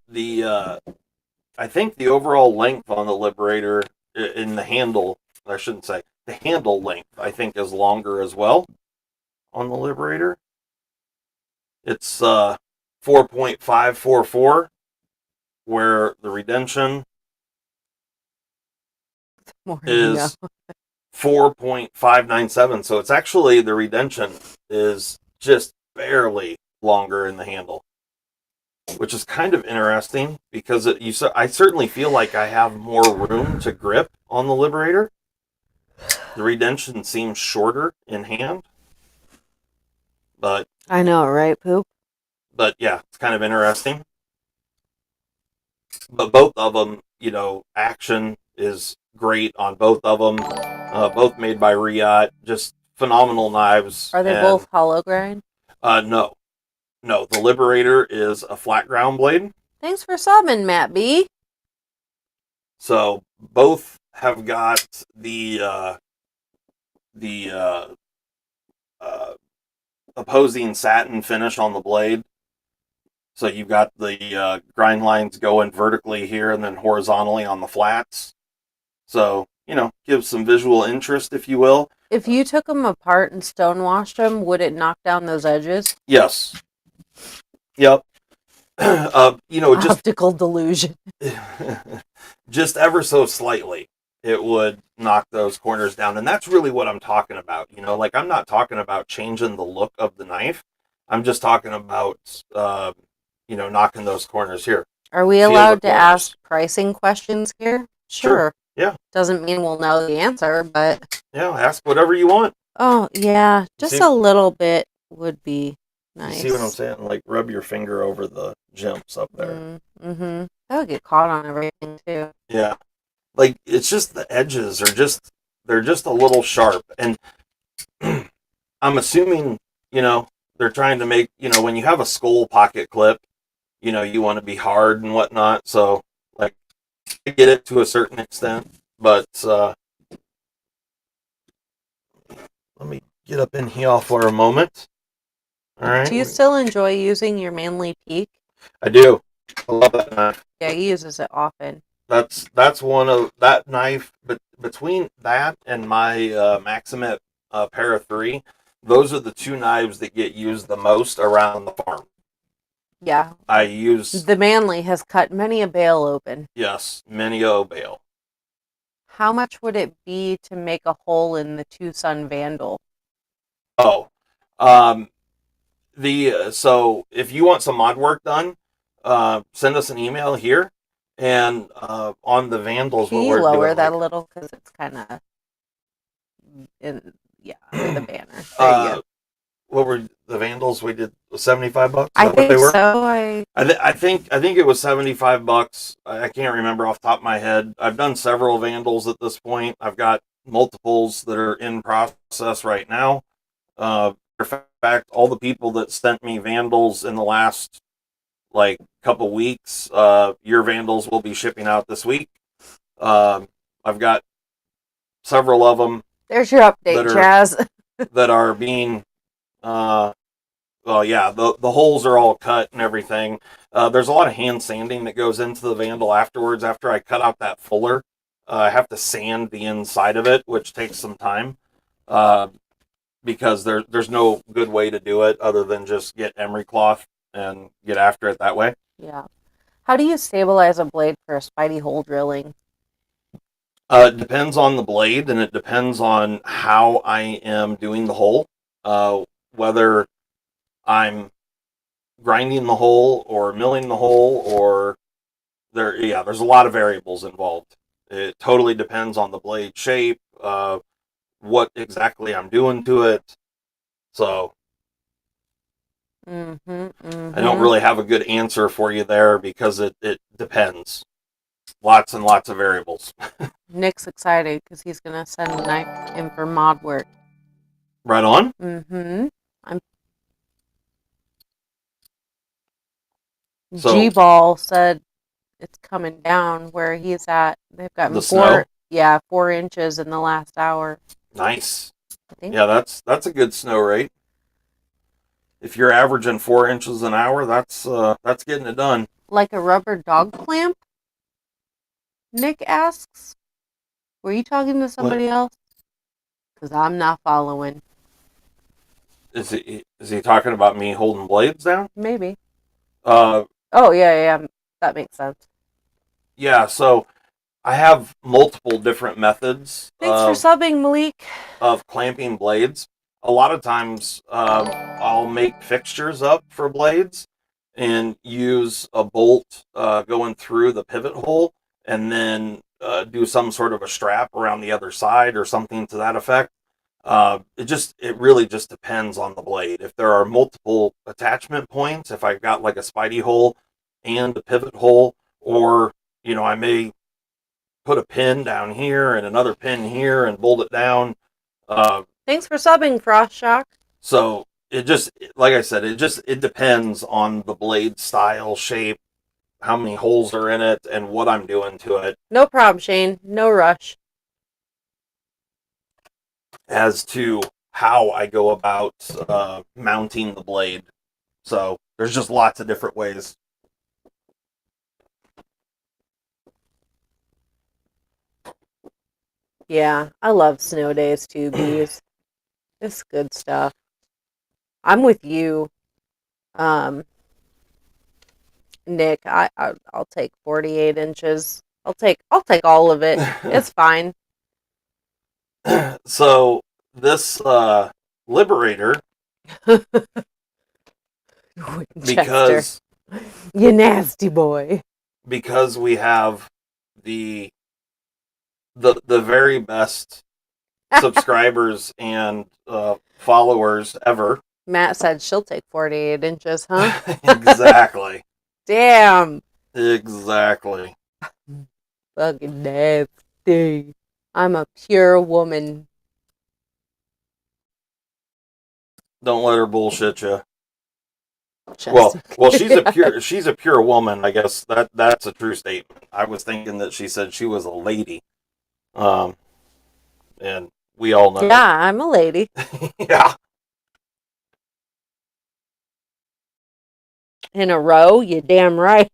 I think the overall length on the Liberator in the handle, I shouldn't say, the handle length, I think is longer as well on the Liberator. It's 4.544, where the Redemption More is 4.597. So it's actually, the Redemption is just barely longer in the handle, which is kind of interesting because I certainly feel like I have more room to grip on the Liberator. The Redemption seems shorter in hand, but I know, right, Poop? but yeah, it's kind of interesting. But both of them, action is great on both of them. Both made by Riot, just phenomenal knives. Are they both hollow grind? No, the Liberator is a flat ground blade. Thanks for subbing, Matt B. So both have got the opposing satin finish on the blade. So you've got the grind lines going vertically here and then horizontally on the flats. So, gives some visual interest, if you will. If you took them apart and stonewashed them, would it knock down those edges? Yes. Yep. Just optical delusion. just ever so slightly, it would knock those corners down. And that's really what I'm talking about. Like I'm not talking about changing the look of the knife. I'm just talking about, knocking those corners here. Are we allowed to ask pricing questions here? Sure. Yeah. Doesn't mean we'll know the answer, but yeah, ask whatever you want. Oh yeah, just a little bit would be nice. You see what I'm saying? Like rub your finger over the jumps up there. Mm-hmm. That would get caught on everything too. Yeah, like it's just the edges are they're just a little sharp, and I'm assuming they're trying to make when you have a skull pocket clip, you want to be hard and whatnot. So like I get it to a certain extent, but let me get up in here for a moment. All right. Do you still enjoy using your Manly Peak? I do. I love that knife. Yeah, he uses it often. That's one of that knife, but between that and my Maximet Para 3, those are the two knives that get used the most around the farm. Yeah. I use the Manly has cut many a bale open. Yes, many a bale. How much would it be to make a hole in the Tucson Vandal? Oh, so if you want some mod work done, send us an email here, And on the Vandals, Can what you we're doing, lower that like, a little because it's kind of in for the banner. There you go. uh, what were the Vandals? We did $75. Is I that what they think were? so. I I think it was $75. I can't remember off the top of my head. I've done several Vandals at this point. I've got multiples that are in process right now. In fact, all the people that sent me Vandals in the last like couple weeks, your Vandals will be shipping out this week. Um, I've got several of them there's your update, that are Chaz. that are being uh, well, yeah, the holes are all cut and everything. There's a lot of hand sanding that goes into the Vandal afterwards. After I cut out that fuller, I have to sand the inside of it, which takes some time. Uh, because there's no good way to do it other than just get emery cloth and get after it that way. Yeah. How do you stabilize a blade for a spidey hole drilling? It depends on the blade and it depends on how I am doing the hole. Whether I'm grinding the hole or milling the hole or there's a lot of variables involved. It totally depends on the blade shape, what exactly I'm doing to it. So I don't really have a good answer for you there because it depends. Lots and lots of variables. Nick's excited because he's gonna send a knife in for mod work. Right on. I'm So G-Ball said it's coming down where he's at. They've gotten the snow, 4 inches in the last hour. nice. I think Yeah, that's a good snow rate. If you're averaging 4 inches an hour, that's getting it done. like a rubber dog clamp. Nick asks, "Were you talking to What somebody else?" Because I'm not following. is he talking about me holding blades down? Maybe. Uh, Oh yeah. That makes sense. yeah. So I have multiple different methods Thanks for subbing, Malik. of clamping blades. A lot of times, I'll make fixtures up for blades and use a bolt going through the pivot hole, and then do some sort of a strap around the other side or something to that effect. It really just depends on the blade. If there are multiple attachment points, if I've got like a spidey hole and a pivot hole, or I may put a pin down here and another pin here and bolt it down. Uh, Thanks for subbing, Frost Shock. so it just, like I said, it depends on the blade style, shape, how many holes are in it, and what I'm doing to it No problem, Shane. No rush. as to how I go about mounting the blade. So there's just lots of different ways. Yeah, I love snow days too, bees. It's good stuff. I'm with you, um, Nick. I'll take 48 inches. I'll take all of it. It's fine. So this Liberator, Winchester, because you nasty boy. because we have the the very best subscribers and followers ever. Matt said she'll take 48 inches, huh? Exactly. Damn. Exactly. Fucking nasty. I'm a pure woman. Don't let her bullshit you. Just Well, she's a pure woman. I guess that's a true statement. I was thinking that she said she was a lady, um, and we all know. yeah, I'm a lady. Yeah. In a row, you damn right.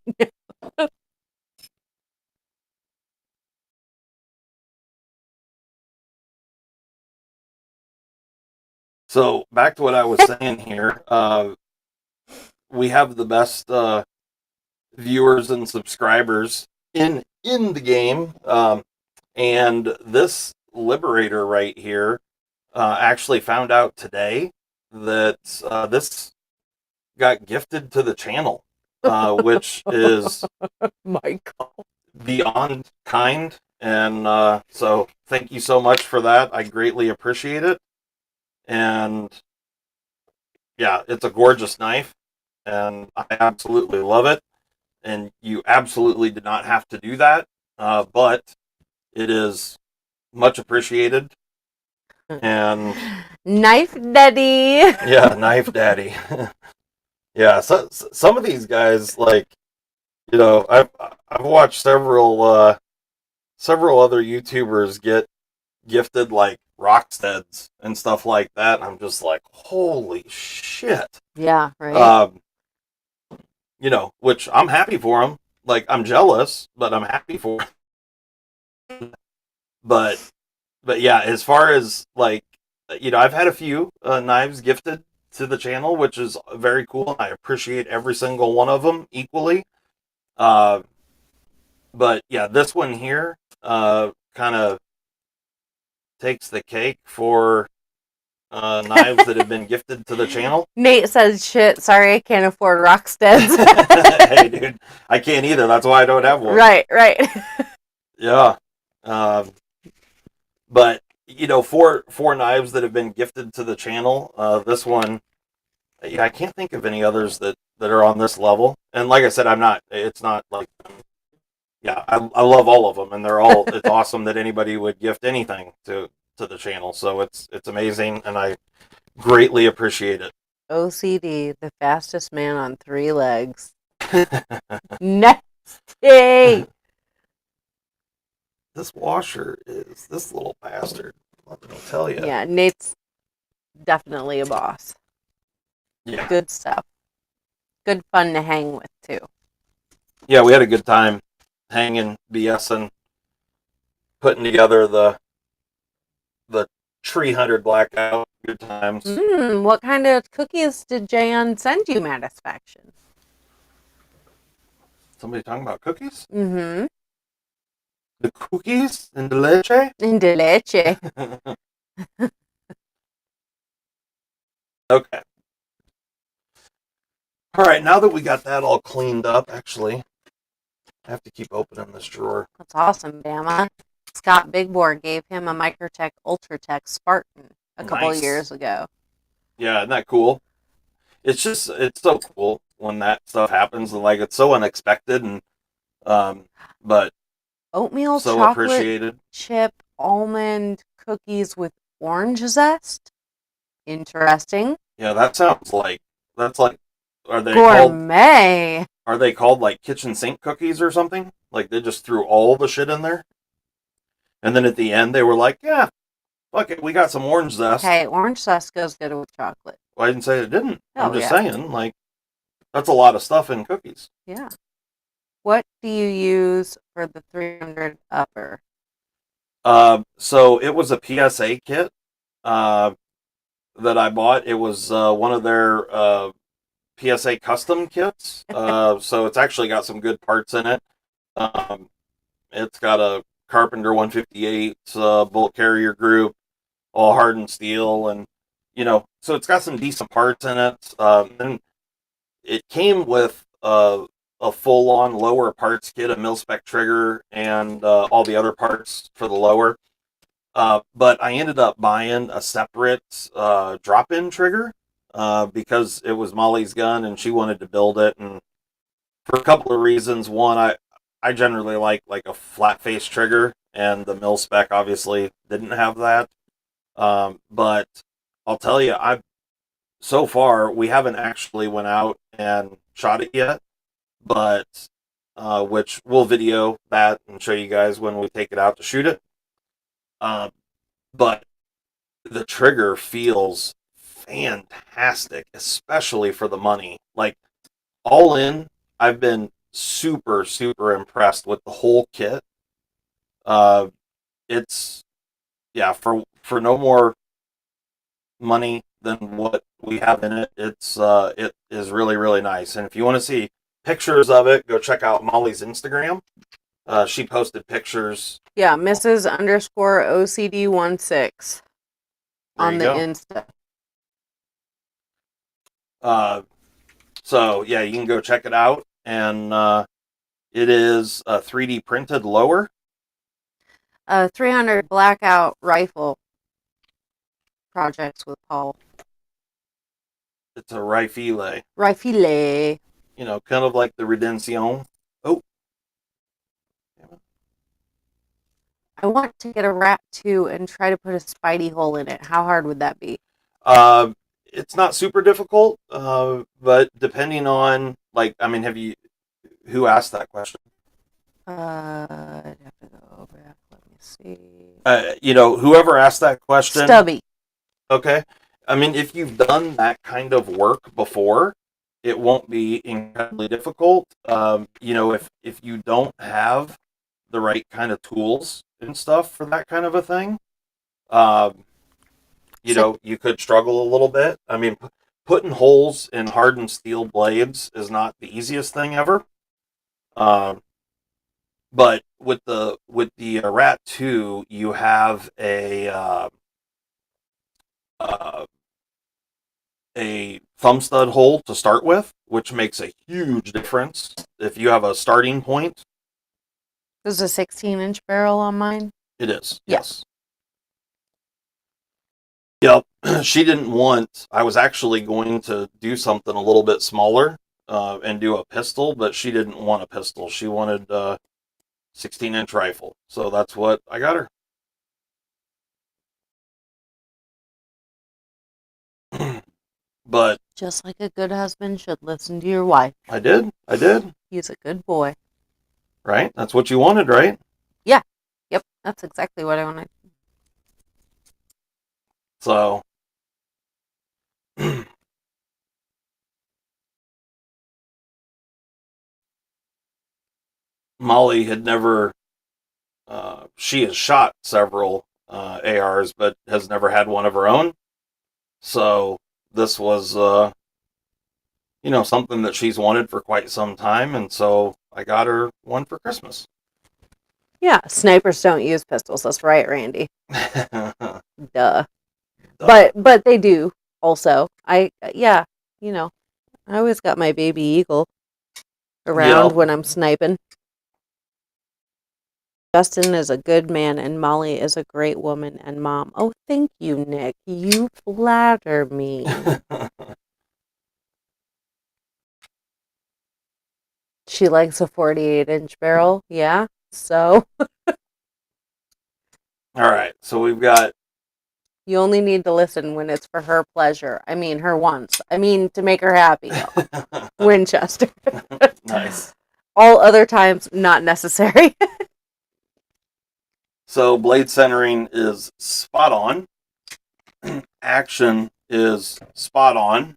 So back to what I was saying here. We have the best viewers and subscribers in the game, and this Liberator right here actually found out today that this got gifted to the channel, which is Michael. beyond kind, and so thank you so much for that. I greatly appreciate it. And yeah, it's a gorgeous knife, and I absolutely love it. And you absolutely did not have to do that, but it is much appreciated. And Knife Daddy. yeah, knife daddy. Yeah, so some of these guys, like, I've watched several other YouTubers get gifted like Rocksteads and stuff like that. And I'm just like, holy shit. Yeah, right. Which I'm happy for them. Like, I'm jealous, but I'm happy for 'em. But yeah, as far as like, I've had a few knives gifted to the channel, which is very cool. I appreciate every single one of them equally. Uh, but yeah, this one here kind of takes the cake for knives that have been gifted to the channel. Nate says, "Shit, sorry, I can't afford Rocksteads." Hey, dude, I can't either. That's why I don't have one. Right. Yeah. Um, but four knives that have been gifted to the channel. This one, yeah, I can't think of any others that are on this level. And like I said, I'm not. It's not like, yeah, I love all of them, and they're all. It's awesome that anybody would gift anything to the channel. So it's amazing, and I greatly appreciate it. OCD, the fastest man on 3 legs. Nasty. This washer is this little bastard. Let me tell you. Yeah, Nate's definitely a boss. Yeah. Good stuff. Good fun to hang with too. Yeah, we had a good time hanging, BSing, putting together the tree hunter blackout. Good times. What kind of cookies did Jan send you, Matisfaction? Somebody talking about cookies? Mm-hmm. The cookies and the leche? In de leche. Okay. All right, now that we got that all cleaned up, actually, I have to keep opening this drawer. That's awesome, Bama. Scott Bigbor gave him a Microtech Ultratech Spartan a couple Nice. years ago. Yeah, isn't that cool? It's so cool when that stuff happens, and like, it's so unexpected, and but Oatmeal so chocolate appreciated. chip almond cookies with orange zest. Interesting. Yeah, that's like, are they Gourmet. called like kitchen sink cookies or something? Like, they just threw all the shit in there, and then at the end they were like, yeah, fuck it, we got some orange zest. Hey, orange zest goes good with chocolate. Well, I didn't say it didn't. I'm just yeah. saying, like, that's a lot of stuff in cookies. Yeah. What do you use for the 300 upper? So it was a PSA kit that I bought. It was one of their PSA custom kits. So it's actually got some good parts in it. It's got a Carpenter 158 bullet carrier group, all hardened steel, and so it's got some decent parts in it. And it came with a full-on lower parts kit, a mil-spec trigger, and all the other parts for the lower. But I ended up buying a separate drop-in trigger because it was Molly's gun and she wanted to build it, and for a couple of reasons. One, I generally like a flat face trigger, and the mil-spec obviously didn't have that. But I'll tell you, so far we haven't actually went out and shot it yet, but which we'll video that and show you guys when we take it out to shoot it. But the trigger feels fantastic, especially for the money. Like, all in, I've been super, super impressed with the whole kit. It's, yeah, for no more money than what we have in it. It is really, really nice. And if you want to see pictures of it, go check out Molly's Instagram. She posted pictures. Yeah, Mrs._OCD16 on the Insta. So yeah, you can go check it out, and It is a 3D printed lower. 300 blackout rifle projects with Paul. It's a rifle. Rifle. You know, kind of like the Redención. Oh, I want to get a rat too and try to put a spidey hole in it. How hard would that be? uh, it's not super difficult, but depending on like, I mean, who asked that question? I'd have to go back. Let me see. You know, whoever asked that question. Stubby. Okay. I mean, if you've done that kind of work before, it won't be incredibly difficult. You know, if you don't have the right kind of tools and stuff for that kind of a thing, um, you So, know, you could struggle a little bit. I mean, putting holes in hardened steel blades is not the easiest thing ever. Um, but with the Rat 2, you have uh, a thumb stud hole to start with, which makes a huge difference if you have a starting point. there's a 16-inch barrel on mine. It is. Yeah. Yes. Yep. She didn't want. I was actually going to do something a little bit smaller and do a pistol, but she didn't want a pistol. She wanted a 16-inch rifle. So that's what I got her. But Just like a good husband should listen to your wife. I did. I did. He's a good boy. Right? That's what you wanted, right? Yeah. Yep. That's exactly what I wanted. So Molly had never. She has shot several ARs, but has never had one of her own. So this was, you know, something that she's wanted for quite some time, and so I got her one for Christmas. Yeah. Snipers don't use pistols. That's right, Randy. Duh. Duh. But they do also. Yeah, you know, I always got my baby eagle around Yep. when I'm sniping. Justin is a good man and Molly is a great woman and mom. Oh, thank you, Nick. You flatter me. She likes a 48-inch barrel. Yeah. So All right, so we've got. you only need to listen when it's for her pleasure. I mean, her wants. I mean, to make her happy. Winchester. Nice. All other times, not necessary. So blade centering is spot on. Action is spot on.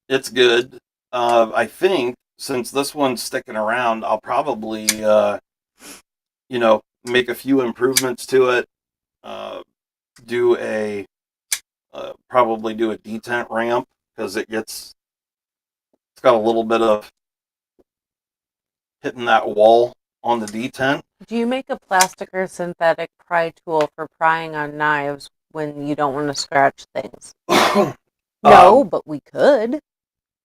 It's good. I think since this one's sticking around, I'll probably, you know, make a few improvements to it. Do a probably do a detent ramp because it's got a little bit of hitting that wall on the detent. Do you make a plastic or synthetic pry tool for prying on knives when you don't want to scratch things? No, but we could.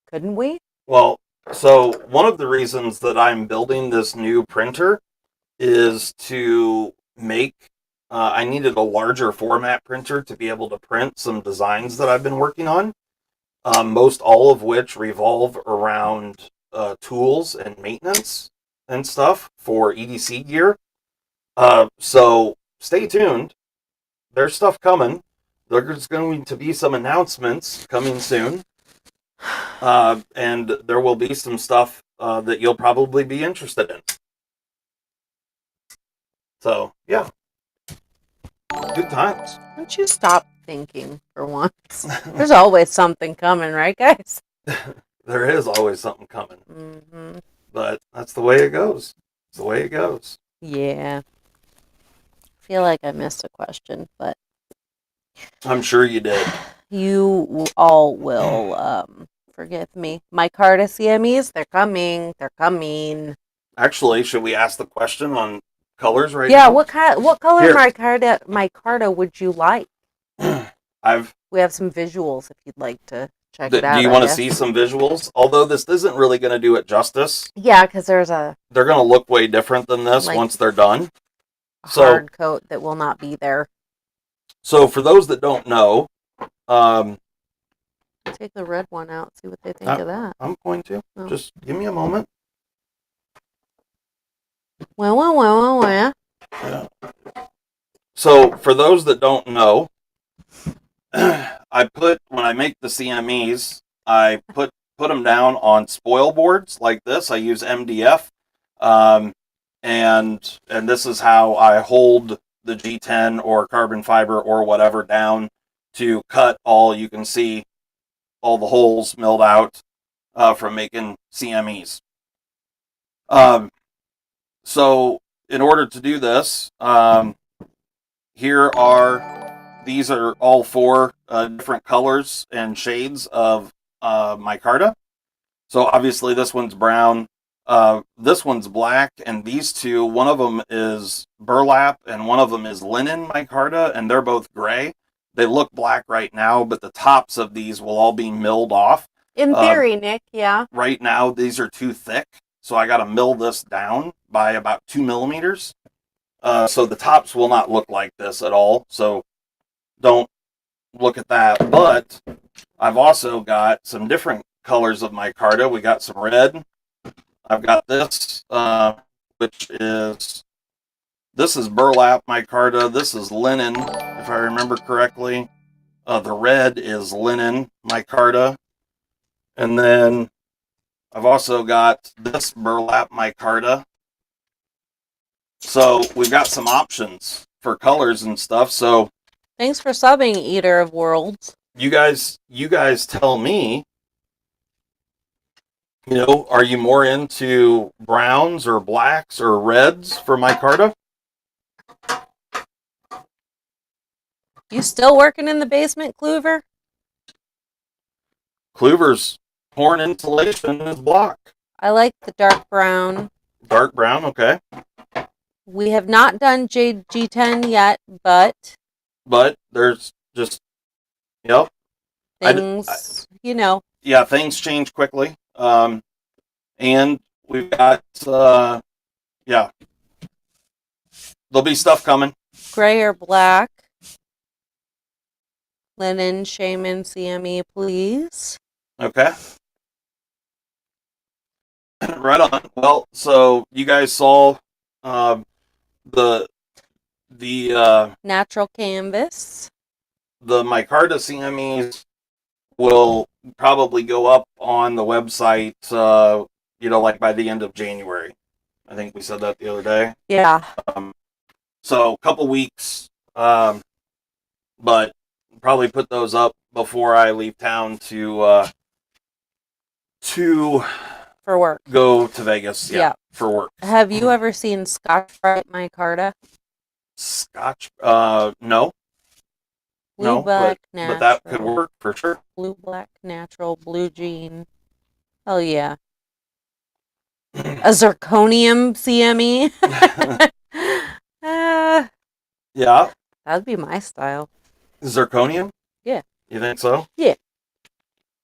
Couldn't we? Well, so one of the reasons that I'm building this new printer is to make. I needed a larger format printer to be able to print some designs that I've been working on. Most all of which revolve around tools and maintenance and stuff for EDC gear. So stay tuned. There's stuff coming. There's going to be some announcements coming soon. And there will be some stuff that you'll probably be interested in. So, yeah. Good times. Don't you stop thinking for once. There's always something coming, right, guys? There is always something coming. Mm-hmm. But that's the way it goes. It's the way it goes. Yeah. I feel like I missed a question, but I'm sure you did. you all will forgive me. My Carta CMEs, they're coming. They're coming. Actually, should we ask the question on colors right Yeah, now? what color Here. my Carta would you like? I've We have some visuals if you'd like to check it out. Do you I want to guess. see some visuals? Although this isn't really going to do it justice. Yeah, because there's a They're going to look way different than this Like- once they're done. hard coat that will not be there. So for those that don't know, Take the red one out, see what they think of that. I'm going to. Oh. Just give me a moment. Well. Yeah. So for those that don't know, when I make the CMEs, I put them down on spoil boards like this. I use MDF, and this is how I hold the G10 or carbon fiber or whatever down to cut all. You can see all the holes milled out from making CMEs. So in order to do this, these are all 4 different colors and shades of micarta. So obviously this one's brown, this one's black, and these two, one of them is burlap and one of them is linen micarta, and they're both gray. They look black right now, but the tops of these will all be milled off. In theory, Nick, yeah. Right now, these are too thick, so I got to mill this down by about 2 millimeters. So the tops will not look like this at all, so don't look at that. But I've also got some different colors of micarta. We got some red. I've got this, this is burlap micarta. This is linen, if I remember correctly. The red is linen micarta. And then I've also got this burlap micarta. So we've got some options for colors and stuff. So Thanks for subbing, Eater of Worlds. you guys tell me, are you more into browns or blacks or reds for micarta? You still working in the basement, Kluver? Kluver's horn insulation is block. I like the dark brown. Dark brown, okay. We have not done G10 yet, but there's just, yep. things, Yeah, things change quickly. And we've got, there'll be stuff coming. Gray or black. Linen, Shaman, CME, please. Okay. Right on. Well, so you guys saw the Natural canvas. the micarta CMEs will probably go up on the website, like by the end of January. I think we said that the other day. Yeah. So a couple weeks, but probably put those up before I leave town to For work. go to Vegas. Yeah. For work. Have you ever seen Scotch-Brite micarta? Scotch? No. Blue, No, black, but natural. that could work for sure. Blue, black, natural, blue jean. Hell yeah. A zirconium CME? Yeah. That'd be my style. Zirconium? Yeah. You think so? Yeah.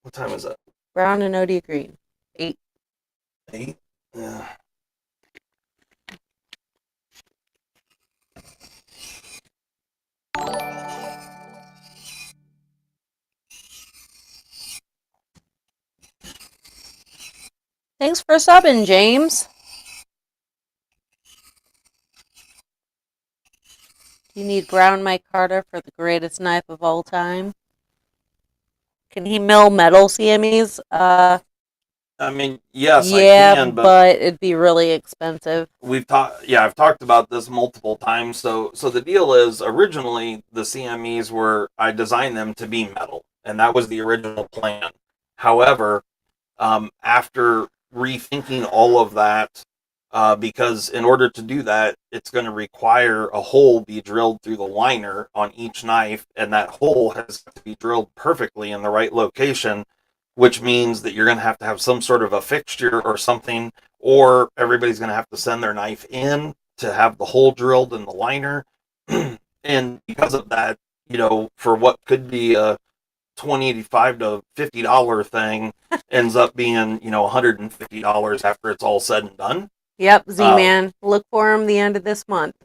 What time is it? Brown and Odia green. 8. 8? Yeah. Thanks for subbing, James. Do you need brown micarta for the greatest knife of all time? Can he mill metal CMEs? I mean, yes, yeah, I can, but it'd be really expensive. I've talked about this multiple times. So the deal is, originally the CMEs I designed them to be metal, and that was the original plan. However, after rethinking all of that, because in order to do that, it's going to require a hole be drilled through the liner on each knife, and that hole has to be drilled perfectly in the right location, which means that you're going to have some sort of a fixture or something, or everybody's going to have to send their knife in to have the hole drilled in the liner. And because of that, for what could be a $25 to $50 thing ends up being, $150 after it's all said and done. Yep, Z-Man. Look for him the end of this month.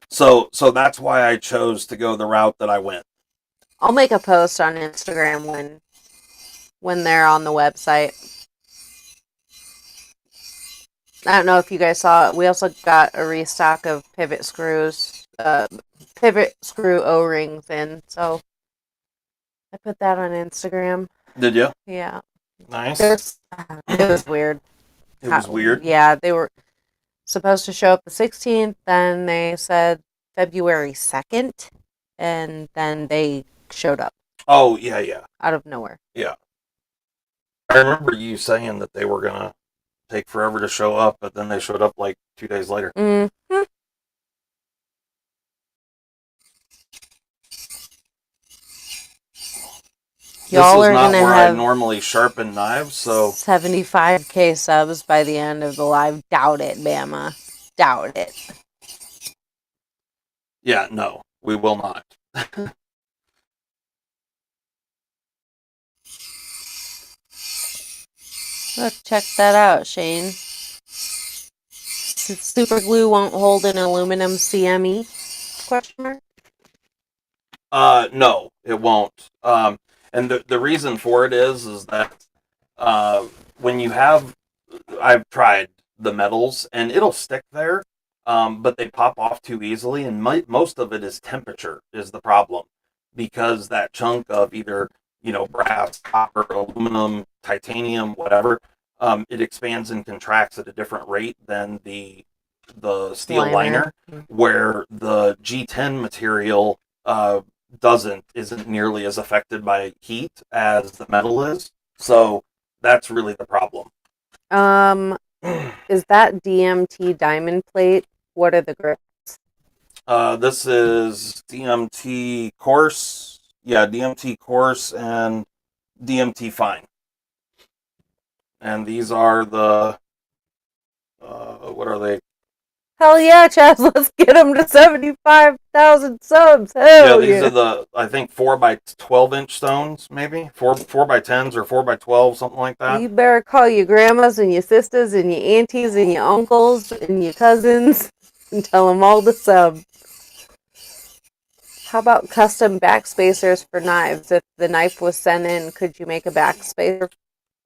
So that's why I chose to go the route that I went. I'll make a post on Instagram when they're on the website. I don't know if you guys saw it. We also got a restock of pivot screw O-rings in. So I put that on Instagram. Did you? Yeah. Nice. It was weird. It was weird. Yeah, they were supposed to show up the 16th. Then they said February 2nd. And then they showed up. Oh, yeah. Out of nowhere. Yeah. I remember you saying that they were going to take forever to show up, but then they showed up like 2 days later. Mm-hmm. Y'all this is not where I normally sharpen knives, so 75K subs by the end of the live. Doubt it, Bama. Doubt it. Yeah, no, we will not. Let's check that out, Shane. Super glue won't hold an aluminum CME? Question mark? No, it won't. And the reason for it is that when you have, I've tried the metals and it'll stick there, but they pop off too easily, and most of it is temperature is the problem, because that chunk of either brass, copper, aluminum, titanium, whatever, it expands and contracts at a different rate than the steel liner, where the G10 material isn't nearly as affected by heat as the metal is. So that's really the problem. Is that DMT diamond plate? What are the grips? This is DMT coarse. Yeah, DMT coarse and DMT fine. And these are the what are they? Hell yeah, Chaz, let's get them to 75,000 subs. Hell yeah. These are the, I think, 4x12 inch stones, maybe 4x10s or 4x12, something like that. You better call your grandmas and your sisters and your aunties and your uncles and your cousins and tell them all to sub. How about custom backspacers for knives? If the knife was sent in, could you make a backspacer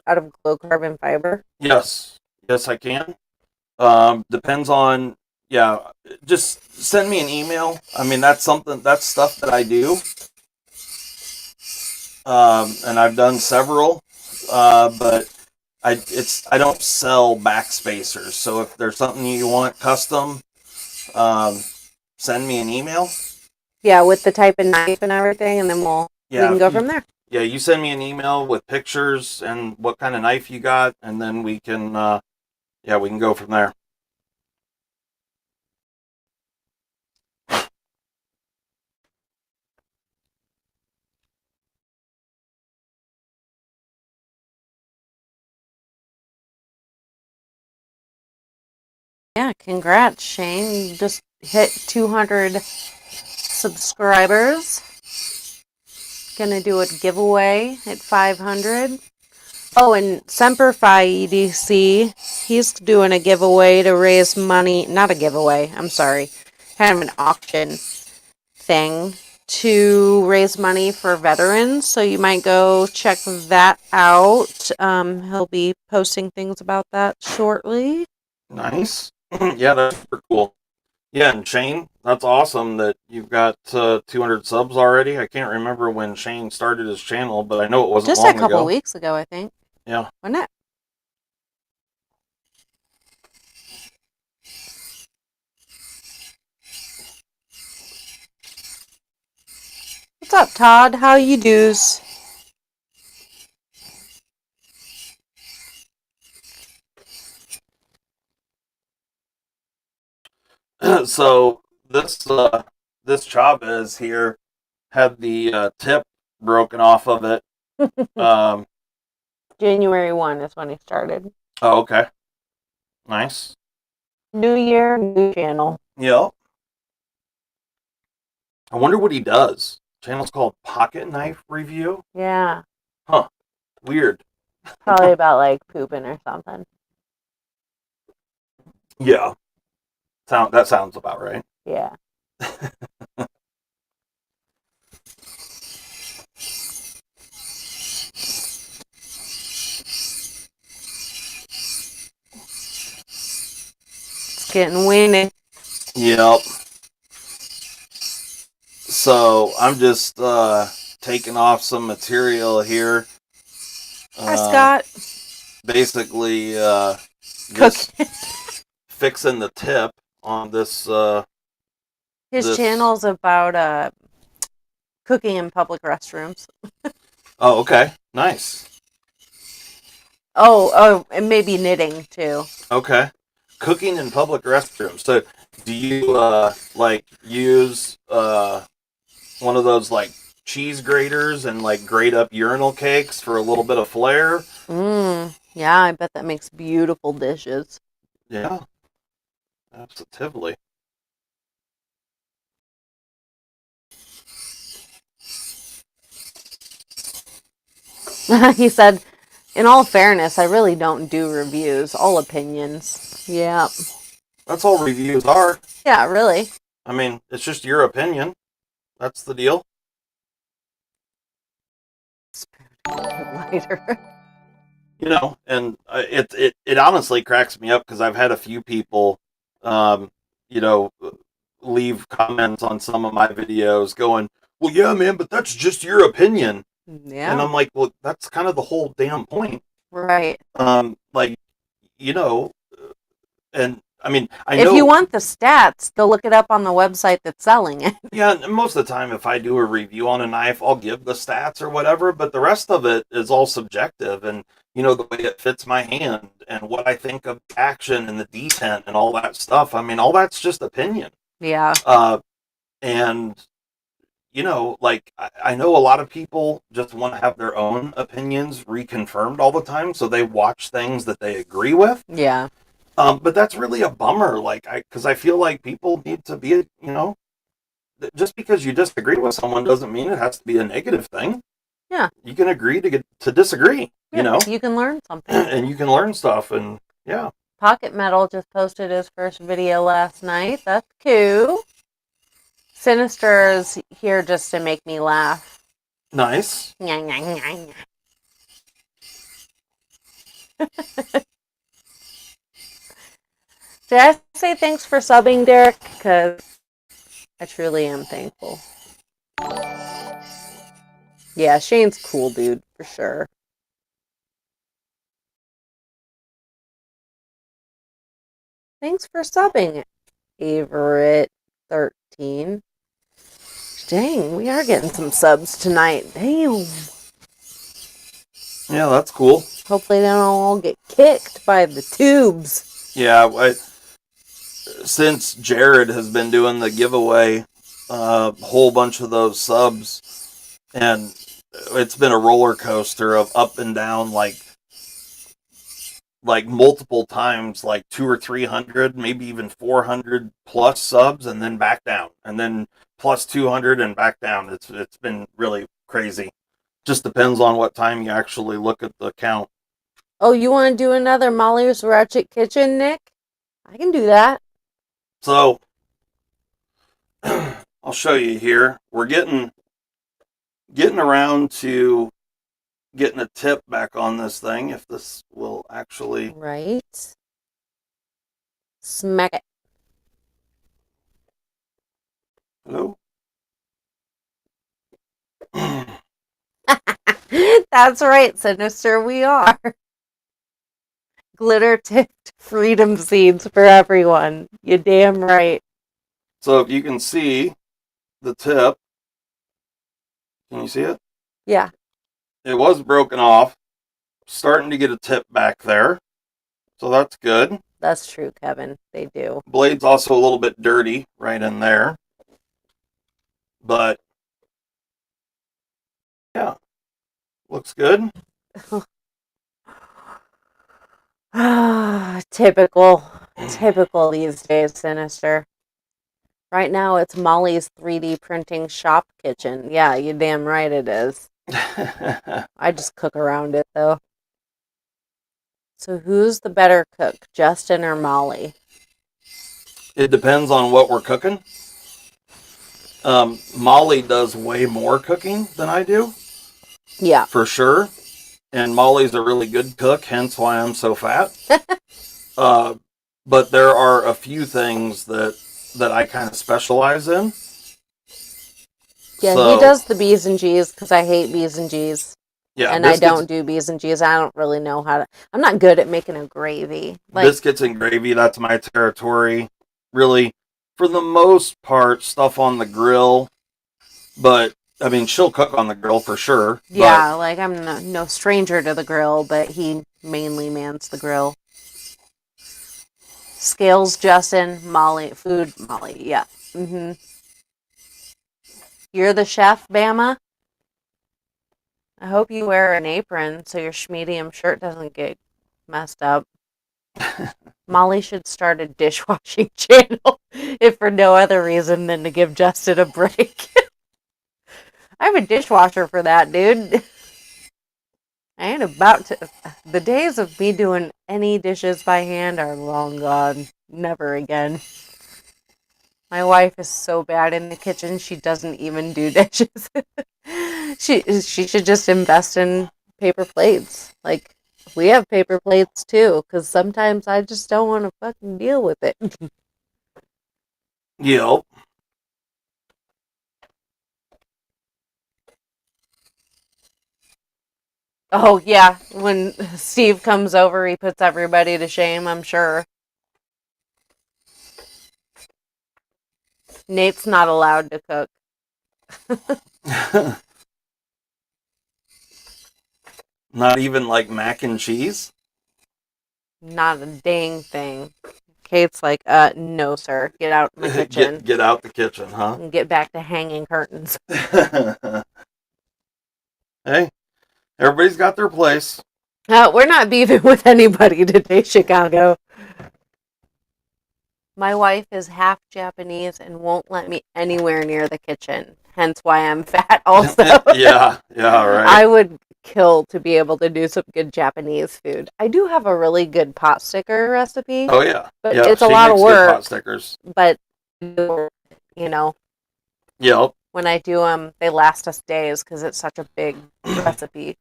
out of glow carbon fiber? Yes, I can. Depends on. Yeah, just send me an email. I mean, that's stuff that I do. And I've done several, but I don't sell backspacers. So if there's something you want custom, send me an email. Yeah, with the type of knife and everything, and then we can go from there. Yeah, you send me an email with pictures and what kind of knife you got, and then we can we can go from there. Yeah, congrats, Shane. You just hit 200 subscribers. Gonna do a giveaway at 500. Oh, and Semperfi EDC, he's doing a giveaway to raise money. Not a giveaway, I'm sorry. Kind of an auction thing to raise money for veterans. So you might go check that out. He'll be posting things about that shortly. Nice. Yeah, that's super cool. Yeah, and Shane, that's awesome that you've got 200 subs already. I can't remember when Shane started his channel, but I know it wasn't long ago. Just a couple weeks ago, I think. Yeah. Wasn't it? What's up, Todd? How you do's? So this Chavez here had the tip broken off of it. January 1 is when he started. Oh, okay. Nice. New year, new channel. Yep. I wonder what he does. Channel's called Pocket Knife Review. Yeah, Huh. Weird. probably about like pooping or something. Yeah. That sounds about right. Yeah. It's getting windy. Yep. So I'm just taking off some material here. Hi, Scott. Basically, Cook. just fixing the tip on this. His this. channel's about cooking in public restrooms. Oh, okay. Nice. Oh, and maybe knitting too. Okay. Cooking in public restrooms. So, do you like use one of those like cheese graters and like grate up urinal cakes for a little bit of flair? Yeah, I bet that makes beautiful dishes. Yeah, absolutely. He said, in all fairness, I really don't do reviews, all opinions. Yeah. That's all reviews are. Yeah, really. I mean, it's just your opinion. That's the deal. Lighter. You know, and it honestly cracks me up because I've had a few people, um, you know, leave comments on some of my videos going, "Well, yeah, man, but that's just your opinion." Yeah. And I'm like, well, that's kind of the whole damn point. Right. Like, you know, and I mean, I If know. you want the stats, go look it up on the website that's selling it. Yeah, most of the time, if I do a review on a knife, I'll give the stats or whatever, but the rest of it is all subjective and, you know, the way it fits my hand and what I think of the action and the detent and all that stuff. I mean, all that's just opinion. Yeah. And, you know, like, I know a lot of people just want to have their own opinions reconfirmed all the time, so they watch things that they agree with. Yeah. But that's really a bummer, like, because I feel like people need to be, you know, just because you disagree with someone doesn't mean it has to be a negative thing. Yeah. You can agree to disagree, Yeah, you know? you can learn something. And you can learn stuff, and yeah. Pocket Metal just posted his first video last night. That's cool. Sinister's here just to make me laugh. Nice. Did I say thanks for subbing, Derek? Because I truly am thankful. Yeah, Shane's cool, dude, for sure. Thanks for subbing, Averett13. Dang, we are getting some subs tonight. Damn. Yeah, that's cool. Hopefully they don't all get kicked by the tubes. Yeah, since Jared has been doing the giveaway, a whole bunch of those subs, and it's been a roller coaster of up and down, like multiple times, like 200 or 300, maybe even 400 plus subs, and then back down, and then plus 200 and back down. It's been really crazy. Just depends on what time you actually look at the count. Oh, you want to do another Molly's Ratchet Kitchen, Nick? I can do that. So I'll show you here. We're getting around to getting a tip back on this thing, if this will actually. Right. Smack it. Hello. That's right, Sinister, we are. Glitter tipped freedom seeds for everyone. You damn right. So if you can see the tip, can you see it? Yeah. It was broken off. Starting to get a tip back there. So that's good. That's true, Kevin. They do. Blade's also a little bit dirty right in there. But yeah, looks good. Typical. Typical these days, Sinister. Right now, it's Molly's 3D printing shop kitchen. Yeah, you damn right it is. I just cook around it, though. So who's the better cook, Justin or Molly? It depends on what we're cooking. Molly does way more cooking than I do, Yeah. for sure. And Molly's a really good cook, hence why I'm so fat. But there are a few things that I kind of specialize in. Yeah, So, he does the B's and G's because I hate B's and G's. yeah, And I don't do B's and G's. I don't really know how to. I'm not good at making a gravy. Like, biscuits and gravy, that's my territory. Really, for the most part, stuff on the grill. But, I mean, she'll cook on the grill for sure. yeah, like I'm no stranger to the grill, but he mainly mans the grill. Scales, Justin, Molly, food, Molly. Yeah. You're the chef, Bama? I hope you wear an apron so your schmedium shirt doesn't get messed up. Molly should start a dishwashing channel, if for no other reason than to give Justin a break. I have a dishwasher for that, dude. I ain't about to. The days of me doing any dishes by hand are long gone. Never again. My wife is so bad in the kitchen, she doesn't even do dishes. She should just invest in paper plates. Like, we have paper plates too, because sometimes I just don't want to fucking deal with it. Yep. Oh, yeah. When Steve comes over, he puts everybody to shame, I'm sure. Nate's not allowed to cook. Not even like mac and cheese? Not a dang thing. Kate's like, no, sir. Get out of my kitchen. Get out the kitchen, huh? And get back to hanging curtains. Hey, everybody's got their place. We're not beefing with anybody today, Chicago. My wife is half Japanese and won't let me anywhere near the kitchen. Hence why I'm fat also. yeah, right. I would kill to be able to do some good Japanese food. I do have a really good pot sticker recipe. Oh, yeah. But yeah, it's a she lot of makes good work. pot stickers. But, you know, Yep. when I do them, they last us days because it's such a big recipe.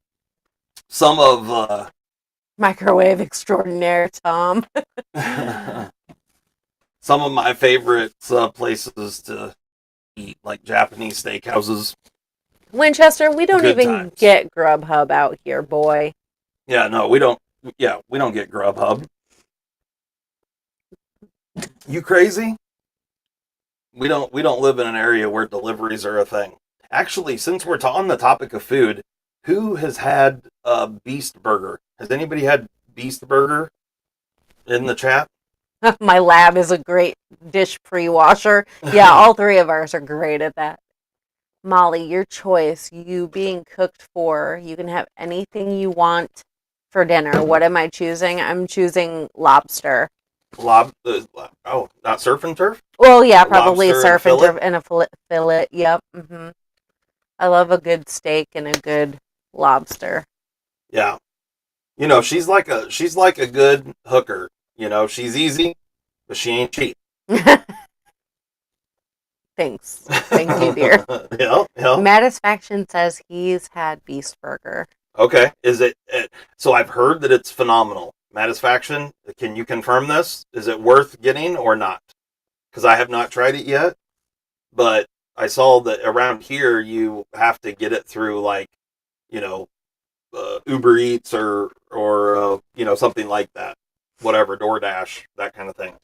Some of Microwave extraordinaire, Tom. some of my favorite places to eat, like Japanese steakhouses. Winchester, we don't Good even times. get Grubhub out here, boy. Yeah, no, we don't. Yeah, we don't get Grubhub. You crazy? We don't live in an area where deliveries are a thing. Actually, since we're on the topic of food, who has had a Beast Burger? Has anybody had Beast Burger in the chat? My lab is a great dish pre-washer. Yeah, all three of ours are great at that. Molly, your choice. You being cooked for. You can have anything you want for dinner. What am I choosing? I'm choosing lobster. Not surf and turf? Well, yeah, probably Lobster and surf and fillet? turf and a fillet. Yep. I love a good steak and a good lobster. Yeah. You know, she's like a good hooker. You know, she's easy, but she ain't cheap. Thanks. Thank you, dear. Yeah. Matisfaction says he's had Beast Burger. Okay. Is it? So I've heard that it's phenomenal. Matisfaction, can you confirm this? Is it worth getting or not? Because I have not tried it yet, but I saw that around here you have to get it through like, you know, Uber Eats or you know, something like that. Whatever, DoorDash, that kind of thing.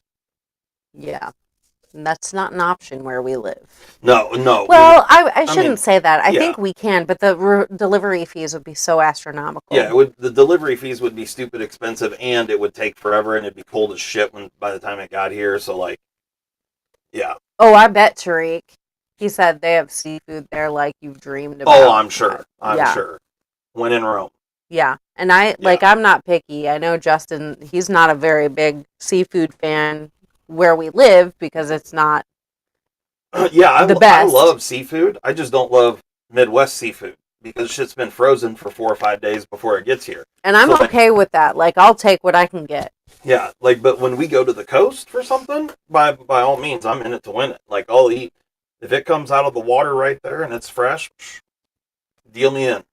Yeah. That's not an option where we live. No. Well, I shouldn't say that. I yeah. think we can, but the delivery fees would be so astronomical. Yeah, the delivery fees would be stupid expensive, and it would take forever, and it'd be cold as shit by the time it got here. So, like, yeah. Oh, I bet Tariq. He said they have seafood there like you've dreamed about. Oh, I'm sure. I'm sure. When in Rome. Yeah, and I'm not picky. I know Justin, he's not a very big seafood fan where we live because it's not Yeah, The I best. love seafood. I just don't love Midwest seafood because shit's been frozen for 4 or 5 days before it gets here. And I'm So like, okay with that. Like, I'll take what I can get. yeah, like, but when we go to the coast for something, by all means, I'm in it to win it. Like, I'll eat if it comes out of the water right there and it's fresh. Deal me in.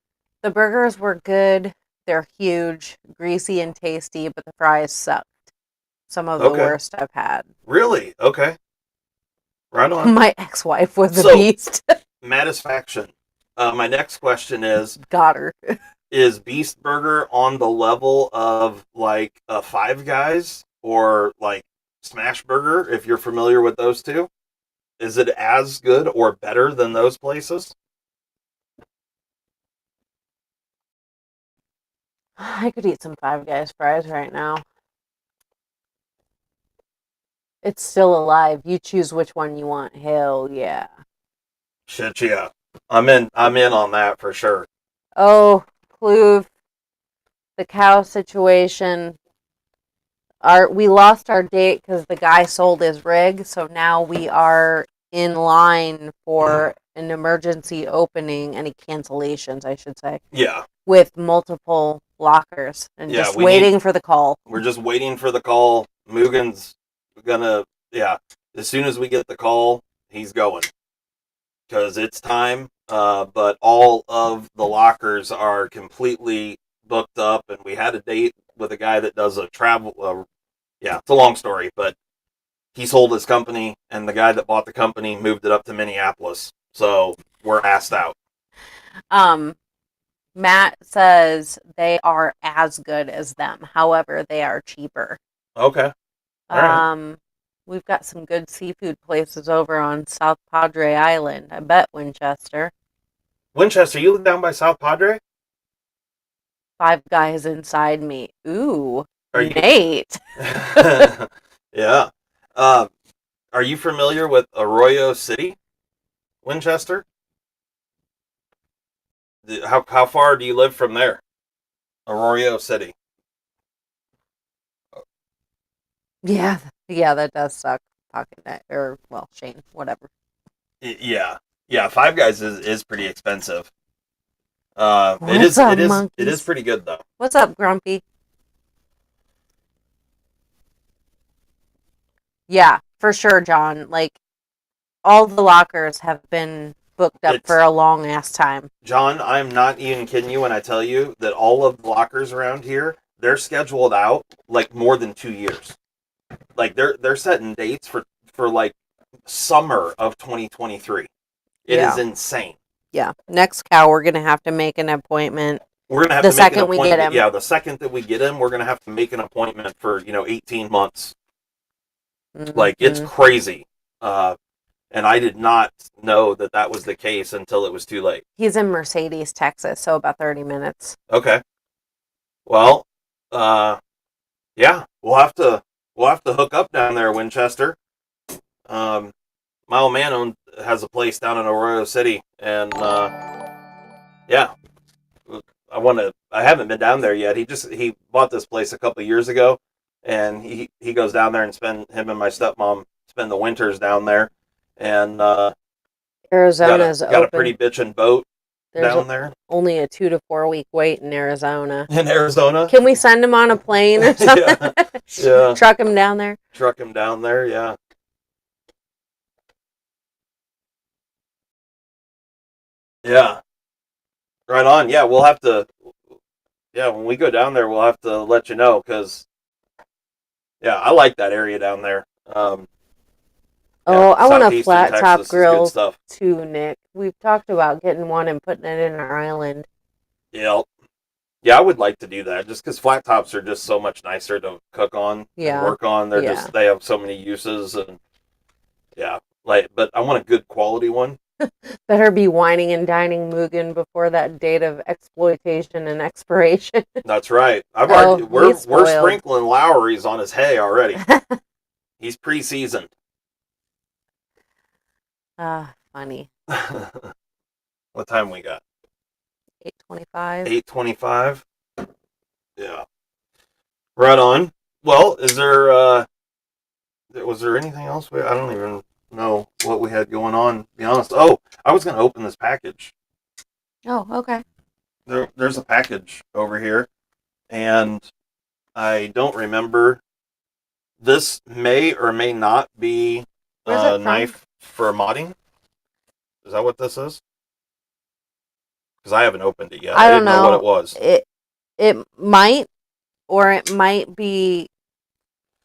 The burgers were good. They're huge, greasy, and tasty, but the fries sucked. Some of the Okay, worst I've had. really? Okay, right on. My ex-wife was a So, beast. Matisfaction. My next question Got her. is Beast Burger on the level of like a Five Guys or like Smash Burger, if you're familiar with those two? Is it as good or better than those places? I could eat some Five Guys fries right now. It's still alive. You choose which one you want. Hell yeah. Shit, yeah. I'm in on that for sure. Oh, Pluve, the cow situation. We lost our date because the guy sold his rig, so now we are in line for an emergency opening, any cancellations, I should say, Yeah. with multiple lockers and Yeah, just waiting for the call. we're just waiting for the call. Mugen's gonna, yeah, as soon as we get the call, he's going because it's time. But all of the lockers are completely booked up, and we had a date with a guy that does a travel. Yeah, it's a long story, but he sold his company, and the guy that bought the company moved it up to Minneapolis. So we're asked out. Um, Matt says they are as good as them. However, they are cheaper. Okay. All right. Um, we've got some good seafood places over on South Padre Island. I bet Winchester. Winchester, you live down by South Padre? Five Guys inside me. Ooh, Are you? Nate. Yeah. Uh, are you familiar with Arroyo City, Winchester? How far do you live from there? Arroyo City. Yeah, yeah, that does suck. Pocket net or well, Shane, whatever. Yeah. Yeah, Five Guys is pretty expensive. It What's is up, it is it is monkeys? pretty good though. What's up, Grumpy? Yeah, for sure, John. Like all the lockers have been booked up for It's a long ass time. John, I'm not even kidding you when I tell you that all of the lockers around here, they're scheduled out like more than 2 years. Like they're setting dates for like summer of 2023. It is Yeah, insane. yeah. Next cow, we're gonna have to make an appointment We're gonna have the to make an second we get appointment. him. Yeah, the second that we get him, we're gonna have to make an appointment for 18 months. Like it's Hmm. crazy. And I did not know that that was the case until it was too late. He's in Mercedes, Texas, so about 30 minutes. Okay. Well, uh, yeah, we'll have to hook up down there, Winchester. Um, my old man has a place down in Arroyo City, and yeah, I haven't been down there yet. He bought this place a couple of years ago, and he goes down there and him and my stepmom spend the winters down there, and Arizona's got a pretty open. bitchin' boat There's down there only a 2 to 4 week wait in Arizona. in Arizona. Can we send him on a plane or something? Yeah, yeah, Truck him down there? truck him down there. Yeah, yeah, right on. Yeah, we'll have to. Yeah, when we go down there, we'll have to let you know because yeah, I like that area down there. Yeah, Oh, I want a southeastern flat top Texas is good grill stuff. too, Nick. We've talked about getting one and putting it in our island. Yeah, yeah, I would like to do that just because flat tops are just so much nicer to cook on and Yeah, work on. yeah. They have so many uses and yeah, like but I want a good quality one. Better be whining and dining Mugen before that date of exploitation and expiration. That's right. I've Oh, already he's we're spoiled. sprinkling Lowry's on his hay already. He's pre-seasoned. Funny. What time we got? 8:25. 8:25. Yeah. Right on. Well, is there was there anything else? I don't even know what we had going on, to be honest. Oh, I was going to open this package. Oh, okay. There's a package over here, and I don't remember. This may or may not be Where's a it from? knife for modding. Is that what this is? Because I haven't opened it yet. I Didn't don't know what know. it was. It might, or it might be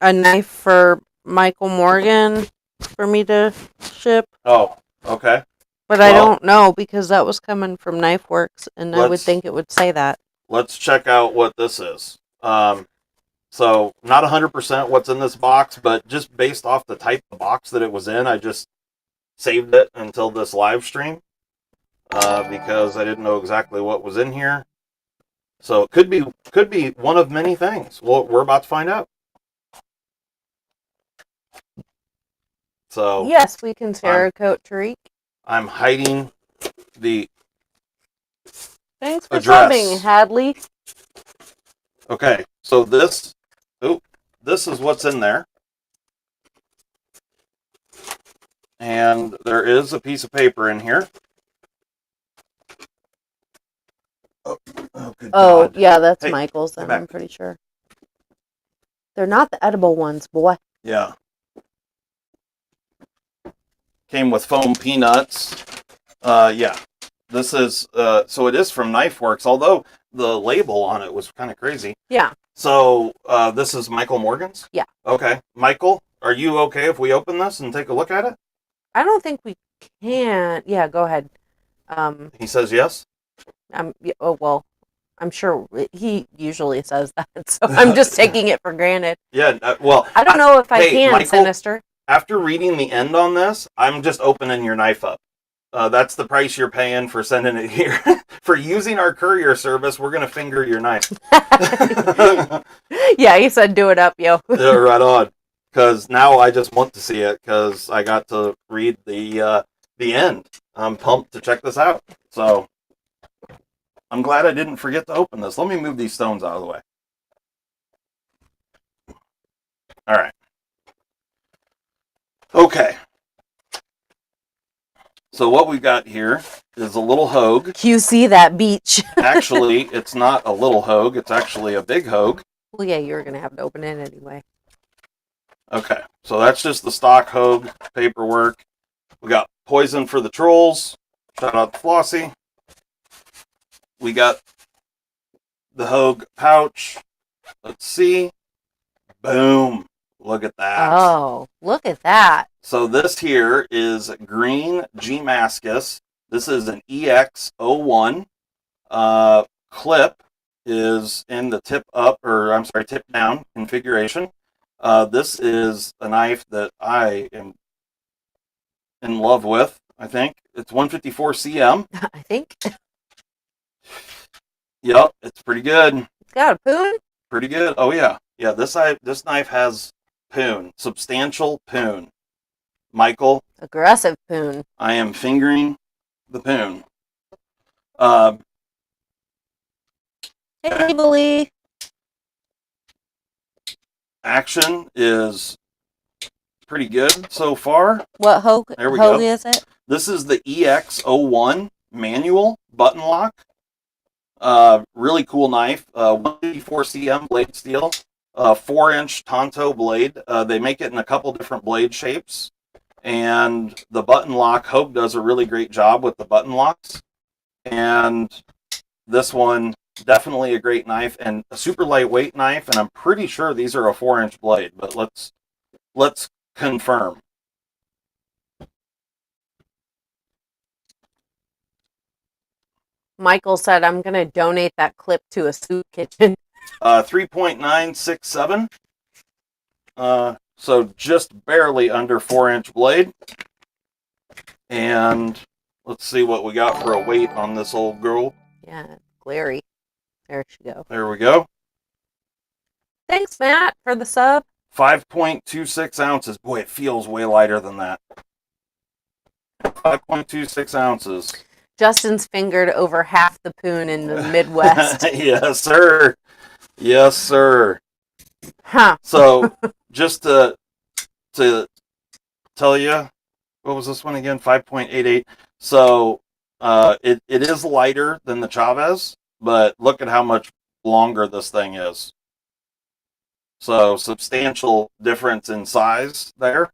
a knife for Michael Morgan for me to ship. Oh, okay. But I Well- don't know because that was coming from Knife Works, and I would Let's- think it would say that. Let's check out what this is. So not 100% what's in this box, but just based off the type of box that it was in, I just saved it until this live stream because I didn't know exactly what was in here. So it could be one of many things. Well, we're about to find out. So Yes, we can Cerakote Tariq. I'm hiding the Thanks for address. subbing, Hadley. Okay, so this is what's in there. And there is a piece of paper in here. Oh, good God. Yeah, that's Hey, Michael's, get then back. I'm pretty sure. They're not the edible ones, boy. Yeah. Came with foam peanuts. Yeah. This is, so it is from Knife Works, although the label on it was kind of crazy. Yeah. So, this is Michael Morgan's? Yeah. Okay. Michael, are you okay if we open this and take a look at it? I don't think we can. Yeah, go ahead. He says yes? Oh, well, I'm sure he usually says that, so I'm just taking it for granted. Yeah, well. I don't know if I hey, can, Michael, Sinister. After reading the end on this, I'm just opening your knife up. That's the price you're paying for sending it here. For using our courier service, we're going to finger your knife. Yeah, he said do it up, yo. Yeah, right on. Because now I just want to see it because I got to read the end. I'm pumped to check this out. So I'm glad I didn't forget to open this. Let me move these stones out of the way. All right. Okay. So what we've got here is a little Hogue. You see that beach. Actually, it's not a little Hogue. It's actually a big Hogue. Well, yeah, you were going to have to open it anyway. Okay, so that's just the stock Hogue paperwork. We got Poison for the Trolls. Shout out to Flossie. We got the Hogue pouch. Let's see. Boom. Look at that. Oh, look at that. So this here is green G-Mascus. This is an EX01. Clip is in the tip down configuration. This is a knife that I am in love with, I think. It's 154 CM. I think. Yep, it's pretty good. It's got a poon. Pretty good. Oh, yeah. Yeah, this knife has poon. Substantial poon. Michael, Aggressive poon. I am fingering the poon. Hey, Billy. Action is pretty good so far. What Hogue There we go. is it? This is the EX01 manual button lock. Really cool knife. 154 CM blade steel. 4-inch Tonto blade. They make it in a couple different blade shapes. And the button lock, Hogue does a really great job with the button locks. And this one, definitely a great knife and a super lightweight knife. And I'm pretty sure these are a 4-inch blade, but let's confirm. Michael said, I'm going to donate that clip to a soup kitchen. 3.967. So just barely under 4-inch blade. And let's see what we got for a weight on this old girl. Yeah, glary. There she go. There we go. Thanks, Matt, for the sub. 5.26 ounces. Boy, it feels way lighter than that. 5.26 ounces. Justin's fingered over half the poon in the Midwest. Yes, sir. Yes, sir. Huh. So, just to tell you, what was this one again? 5.88. So it is lighter than the Chavez, but look at how much longer this thing is. So substantial difference in size there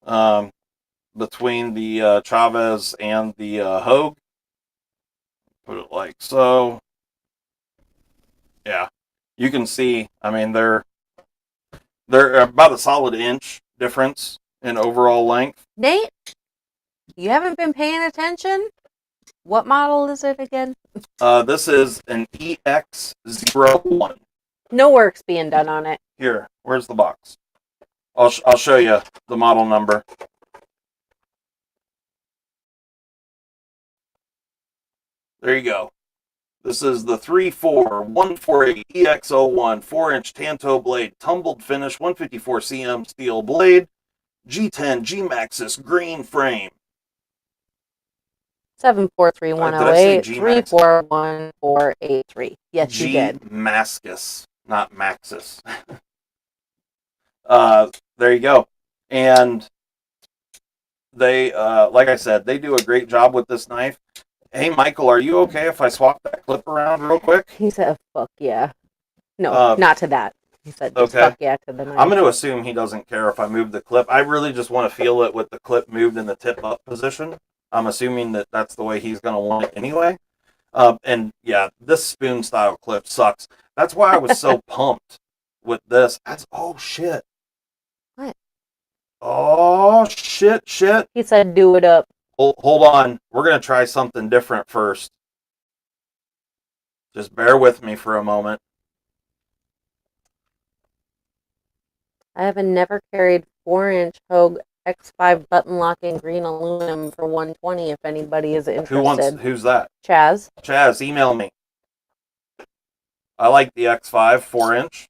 um, between the Chavez and the Hogue. Put it like so. Yeah, you can see. I mean, they're about a solid inch difference in overall length. Nate, you haven't been paying attention? What model is it again? This is an EX01. No work's being done on it. Here, where's the box? I'll show you the model number. There you go. This is the 34148 EX01 4-inch Tanto blade, tumbled finish, 154 cm steel blade, G10 G-Maxis green frame. 743-108 G-Max? 341-483. Yes, you did. G-Mascus, not Maxis. There you go. And they, like I said, they do a great job with this knife. Hey, Michael, are you okay if I swap that clip around real quick? He said, fuck yeah. No, not to that. He said, just okay. fuck yeah to the knife. I'm going to assume he doesn't care if I move the clip. I really just want to feel it with the clip moved in the tip up position. I'm assuming that that's the way he's going to want it anyway. And yeah, this spoon style clip sucks. That's why I was so pumped with this. Oh, shit. What? Oh, shit. He said, do it up. Hold on. We're going to try something different first. Just bear with me for a moment. I have never carried 4-inch Hogue X5 button locking green aluminum for 120 if anybody is interested. Who's that? Chaz, email me. I like the X5 4-inch.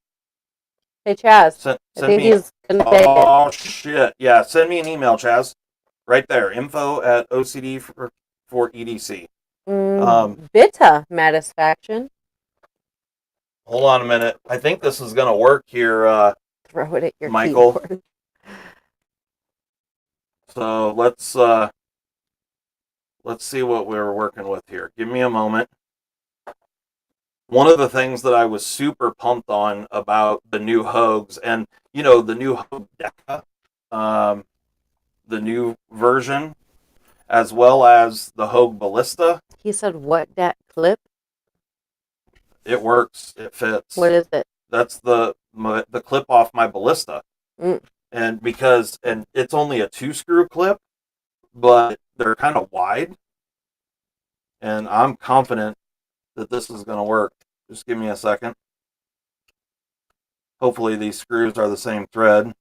Hey, Chaz. Send I think me, he's going to take it. Oh, shit. Yeah, send me an email, Chaz. Right there. info@OCD for EDC. Bita Matisfaction. Hold on a minute. I think this is going to work here, Throw it at your Michael. keyboard. So let's see what we're working with here. Give me a moment. One of the things that I was super pumped on about the new Hogues, and you know, the new Hogue Deca, the new version, as well as the Hogue Ballista. He said, what, that clip? It works. It fits. What is it? That's the clip off my Ballista. And it's only a 2-screw clip, but they're kind of wide. And I'm confident that this is going to work. Just give me a second. Hopefully these screws are the same thread.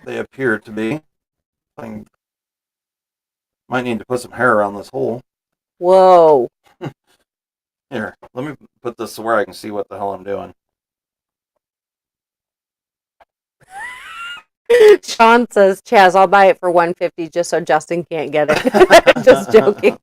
They appear to be. I might need to put some hair around this hole. Whoa. Here, let me put this where I can see what the hell I'm doing. Sean says, Chaz, I'll buy it for $150 just so Justin can't get it. Just joking.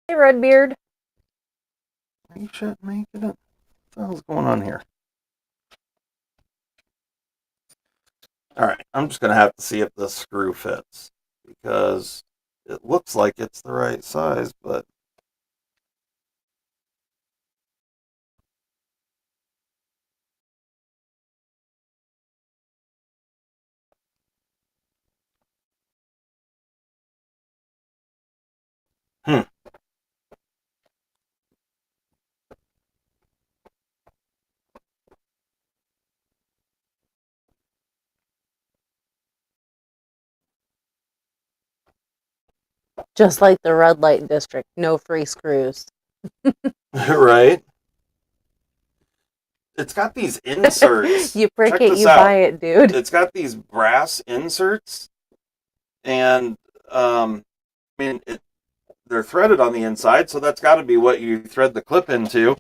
Hey, Redbeard. You shouldn't make it up. What the hell's going on here? All right, I'm just going to have to see if this screw fits because it looks like it's the right size, but Just like the red light district, no free screws. right? It's got these inserts. You prick Check it, this you out. buy it, dude. It's got these brass inserts, and I mean, they're threaded on the inside, so that's got to be what you thread the clip into.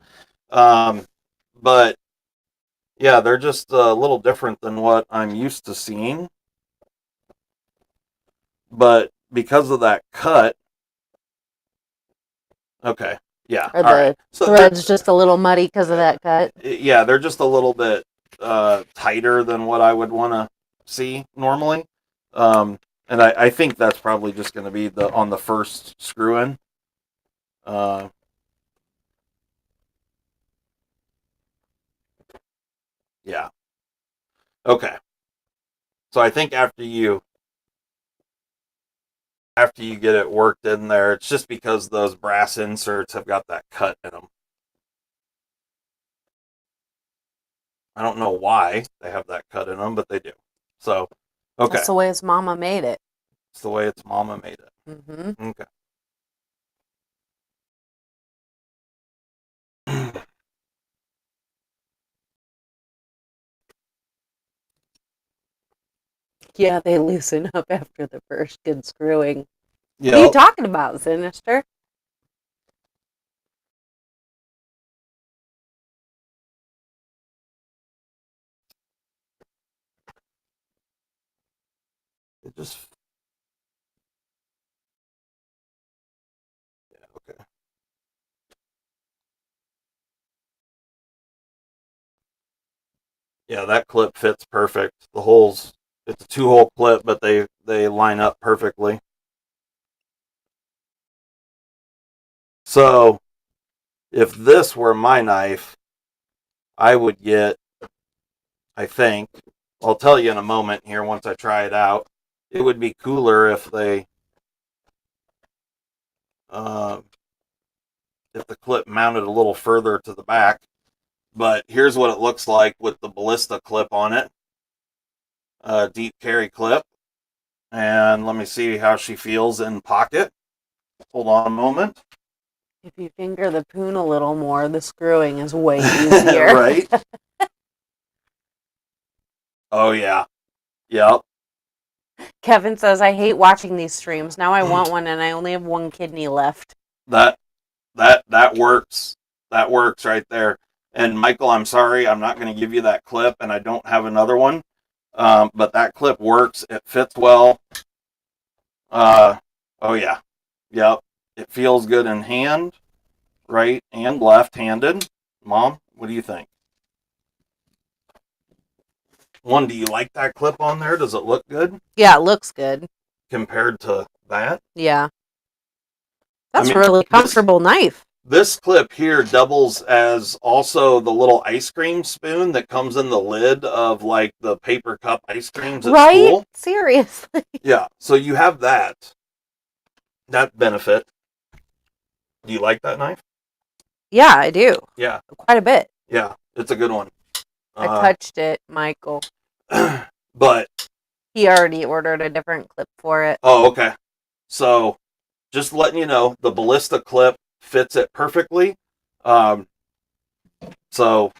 But yeah, they're just a little different than what I'm used to seeing. but because of that cut, okay, yeah, Are all right. the So threads just a little muddy because of that cut? yeah, they're just a little bit tighter than what I would want to see normally. And I think that's probably just going to be the on the first screw in. Uh, yeah. Okay. So I think after you get it worked in there, it's just because those brass inserts have got that cut in them. I don't know why they have that cut in them, but they do. So, okay. That's the way his mama made it. It's the way its mama made it. Mm-hmm. Okay. Yeah, they loosen up after the first good screwing. Yeah. What are you talking about, Sinister? It just yeah, okay. Yeah, that clip fits perfect. The holes, it's a 2-hole clip, but they line up perfectly. So, if this were my knife, I would get, I think, I'll tell you in a moment here once I try it out. It would be cooler uh, if the clip mounted a little further to the back. But here's what it looks like with the ballista clip on it, deep carry clip. And let me see how she feels in pocket. Hold on a moment. If you finger the poon a little more, the screwing is way easier. Right? Oh yeah. Yep. Kevin says, I hate watching these streams. Now I want one and I only have one kidney left. That that works. That works right there. And Michael, I'm sorry, I'm not going to give you that clip, and I don't have another one. But that clip works. It fits well. Oh yeah. Yep. It feels good in hand, right and left-handed. Mom, what do you think? One, do you like that clip on there? Does it look good Yeah, it looks good. compared to that? Yeah. That's I mean, a really comfortable knife. This clip here doubles as also the little ice cream spoon that comes in the lid of like the paper cup ice creams at Right? school. Seriously. Yeah, so you have that benefit. Do you like that knife? Yeah, I do. Yeah, Quite a bit. yeah, it's a good one. I touched it, Michael. But He already ordered a different clip for it. oh, okay. So just letting you know, the ballista clip fits it perfectly. Um, so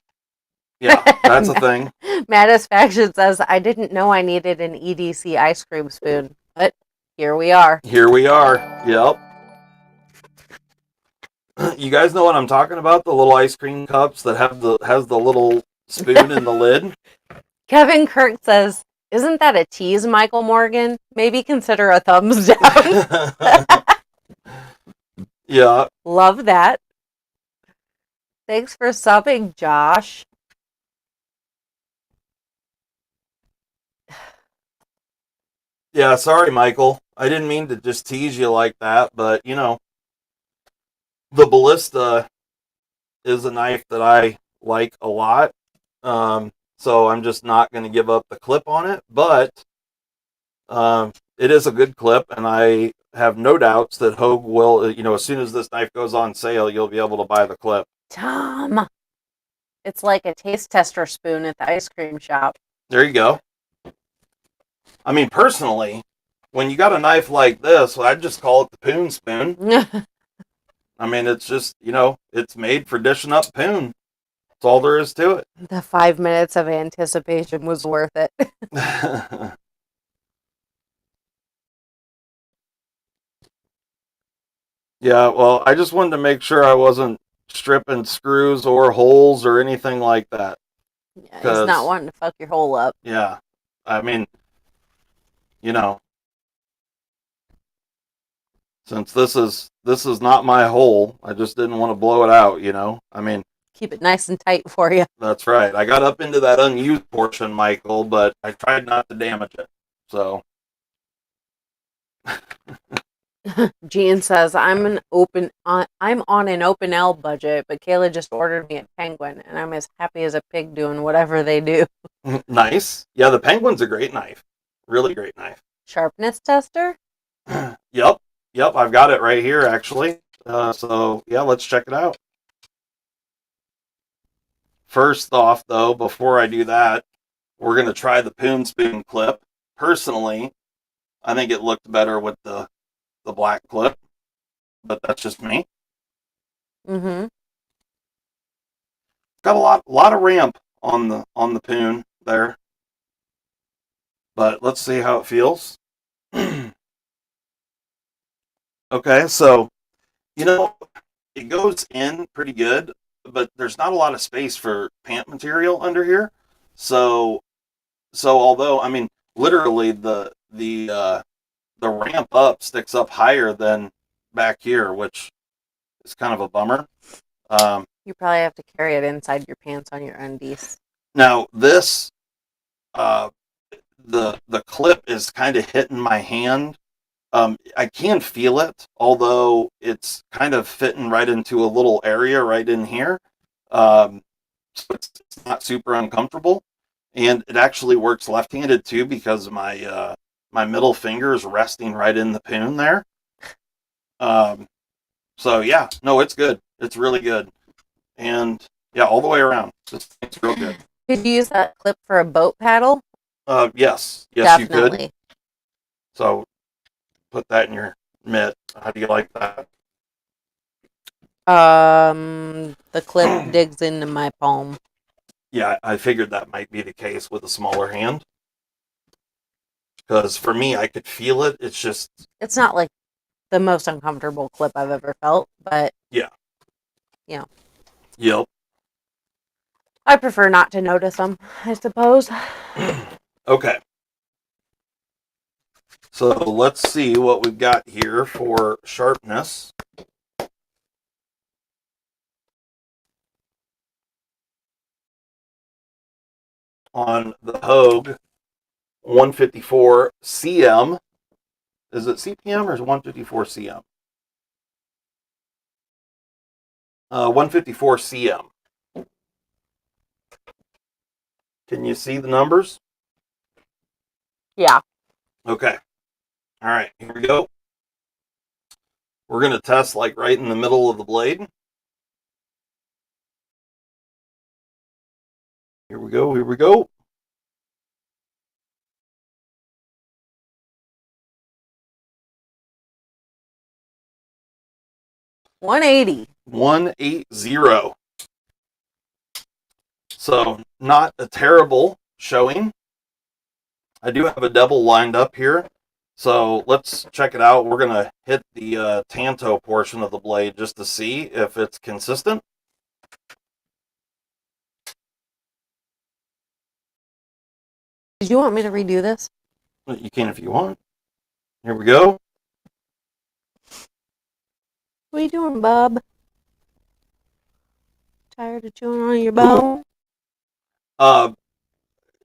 yeah, that's a thing. Matisfaction says, I didn't know I needed an EDC ice cream spoon, but here we are. Here we are. Yep. You guys know what I'm talking about? The little ice cream cups that has the little spoon in the lid. Kevin Kirk says, isn't that a tease, Michael Morgan? Maybe consider a thumbs down. Yeah. Love that. Thanks for subbing, Josh. Yeah, sorry, Michael. I didn't mean to just tease you like that, but you know, the ballista is a knife that I like a lot. So I'm just not going to give up the clip on it, but it is a good clip, and I have no doubts that Hogue will, you know, as soon as this knife goes on sale, you'll be able to buy the clip. Tom, it's like a taste tester spoon at the ice cream shop. There you go. I mean, personally, when you got a knife like this, I'd just call it the poon spoon. I mean, it's just, you know, it's made for dishing up poon. That's all there is to it. The 5 minutes of anticipation was worth it. Yeah, well, I just wanted to make sure I wasn't stripping screws or holes or anything like that. Yeah, he's not wanting to fuck your hole up. Yeah, I mean, you know, Since this is not my hole, I just didn't want to blow it out, you know. I mean, Keep it nice and tight for you. that's right. I got up into that unused portion, Michael, but I tried not to damage it. So, Jean says I'm on an open L budget, but Kayla just ordered me a penguin, and I'm as happy as a pig doing whatever they do. nice. Yeah, the Penguin's a great knife. Really great knife. Sharpness tester? Yep. Yep, I've got it right here actually. So, yeah, let's check it out. First off, though, before I do that, we're going to try the Poon Spoon clip. Personally, I think it looked better with the black clip, but that's just me. Mm-hmm. Got a lot of ramp on the Poon there, but let's see how it feels. Okay, so you know it goes in pretty good, but there's not a lot of space for pant material under here. So although I mean literally the ramp up sticks up higher than back here, which is kind of a bummer. You probably have to carry it inside your pants on your undies. Now this uh, the clip is kind of hitting my hand. I can feel it, although it's kind of fitting right into a little area right in here. So it's not super uncomfortable, and it actually works left-handed too because my middle finger is resting right in the Poon there. Um, so yeah, no, it's good. It's really good, and yeah, all the way around. It's real good. Could you use that clip for a boat paddle? Yes, you could. Definitely. So put that in your mitt. How do you like that? The clip digs into my palm. Yeah, I figured that might be the case with a smaller hand. Because for me, I could feel it. It's just, It's not like the most uncomfortable clip I've ever felt, but yeah. you know, Yep. I prefer not to notice them, I suppose. Okay. So let's see what we've got here for sharpness. On the Hogue 154 CM. Is it CPM or is it 154 CM? 154 CM. Can you see the numbers? Yeah. Okay. All right, here we go. We're going to test like right in the middle of the blade. Here we go. Here we go. $180. 180. So not a terrible showing. I do have a double lined up here. So let's check it out. We're going to hit the Tanto portion of the blade just to see if it's consistent. Did you want me to redo this? You can if you want. Here we go. What are you doing, bub? Tired of chewing on your bone?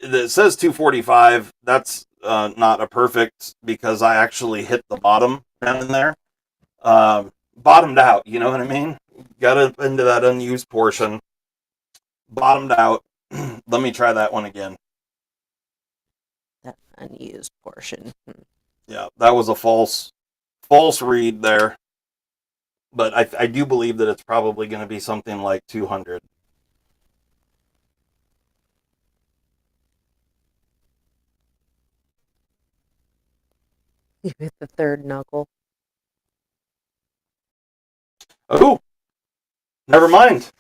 It says 245. That's not a perfect because I actually hit the bottom down in there. Bottomed out, you know what I mean? Got up into that unused portion. Bottomed out. Let me try that one again. That unused portion. Yeah, that was a false read there. But I do believe that it's probably going to be something like 200. You hit the third knuckle. Oh, never mind.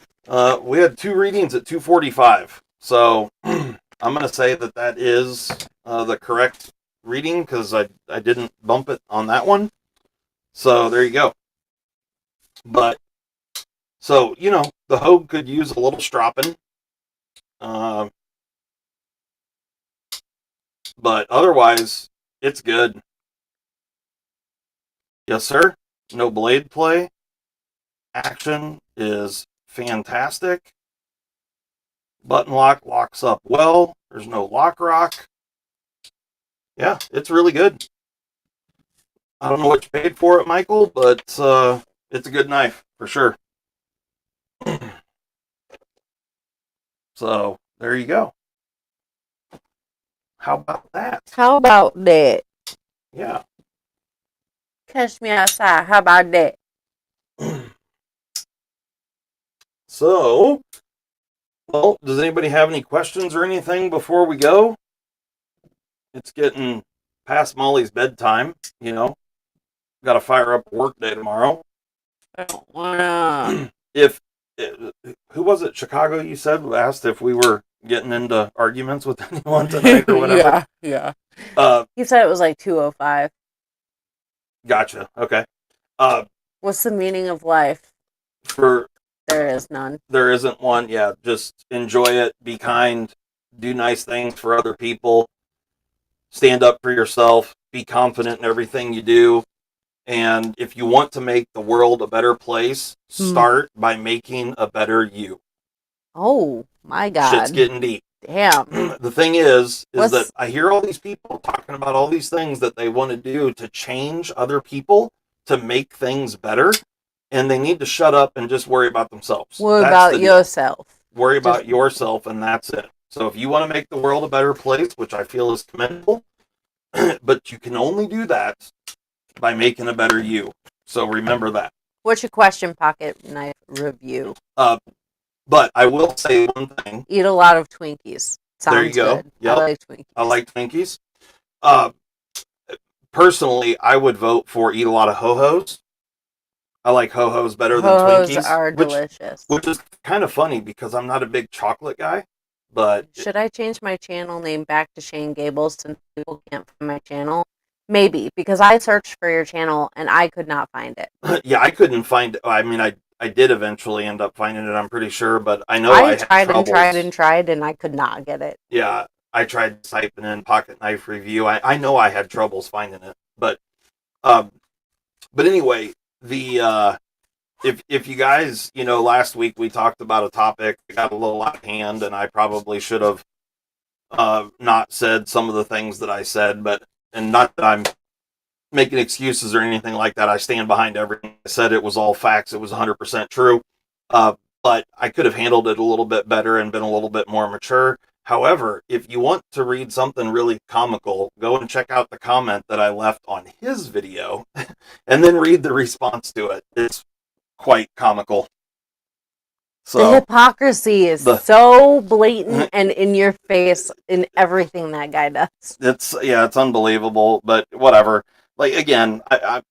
We had two readings at 245. So I'm going to say that that is the correct reading because I didn't bump it on that one. So there you go. But so, you know, the Hogue could use a little stropping. But otherwise, it's good. Yes, sir. no blade play. Action is fantastic. Button lock locks up well. There's no lock rock. Yeah, it's really good. I don't know what you paid for it, Michael, but it's a good knife for sure. So there you go. How about that? How about that? Yeah. Catch me outside. How about that? So, well, does anybody have any questions or anything before we go? It's getting past Molly's bedtime, you know. Got to fire up a work day tomorrow. I don't wanna. If who was it? Chicago, you said, asked if we were getting into arguments with anyone tonight or whatever. Yeah. Uh, He said it was like 2:05. Gotcha. Okay. What's the meaning of life? For There is none. there isn't one. Yeah, just enjoy it. Be kind. Do nice things for other people. Stand up for yourself. Be confident in everything you do. And if you want to make the world a better place, start by making a better you. Oh my God. Shit's getting deep. Damn. The thing is What's- that I hear all these people talking about all these things that they want to do to change other people, to make things better, and they need to shut up and just worry about themselves. What That's about the deal. yourself? Worry about Just- yourself, and that's it. So if you want to make the world a better place, which I feel is commendable, but you can only do that by making a better you. So remember that. What's your question, pocket knife review? But I will say one thing. Eat a lot of Twinkies. Sounds There you go. Good. Yep. I like Twinkies. I like Twinkies. Personally, I would vote for eat a lot of Ho-Hos. I like Ho-Hos better than Ho-Hos Twinkies. are delicious. Which is kind of funny because I'm not a big chocolate guy. But Should I change my channel name back to Shane Gables since people can't find my channel? Maybe, because I searched for your channel and I could not find it. yeah, I couldn't find. I mean, I did eventually end up finding it. I'm pretty sure, but I know I had tried and troubles. tried and tried and I could not get it. Yeah, I tried typing in pocket knife review. I know I had troubles finding it, but anyway, the if you guys, last week we talked about a topic that got a little out of hand, and I probably should have not said some of the things that I said, and not that I'm making excuses or anything like that. I stand behind everything I said. It was all facts. It was 100% true. But I could have handled it a little bit better and been a little bit more mature. However, if you want to read something really comical, go and check out the comment that I left on his video and then read the response to it. It's quite comical. The So hypocrisy is so blatant and in your face in everything that guy does. it's unbelievable, but whatever. Like, again, I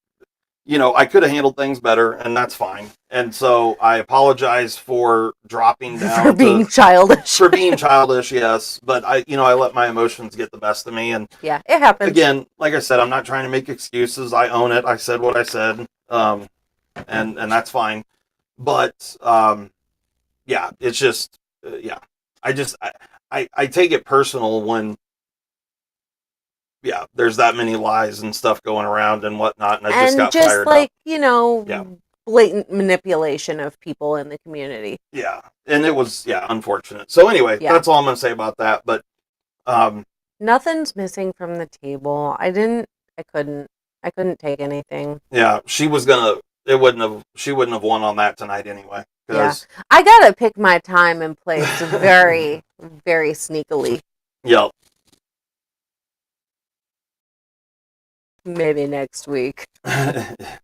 could have handled things better, and that's fine. And so I apologize for dropping down For being childish. For being childish, yes. But I let my emotions get the best of me. And yeah, it happens. again, like I said, I'm not trying to make excuses. I own it. I said what I said. And that's fine. But, yeah, it's just, I take it personal when, yeah, there's that many lies and stuff going around and whatnot, and I just got fired up. Yeah. Blatant manipulation of people in the community. Yeah, and it was, unfortunate. So anyway, that's all I'm going to say about that, but... Nothing's missing from the table. I couldn't take anything. Yeah, she wouldn't have won on that tonight anyway. Yeah, I gotta pick my time and place very, very sneakily. Yep. Maybe next week.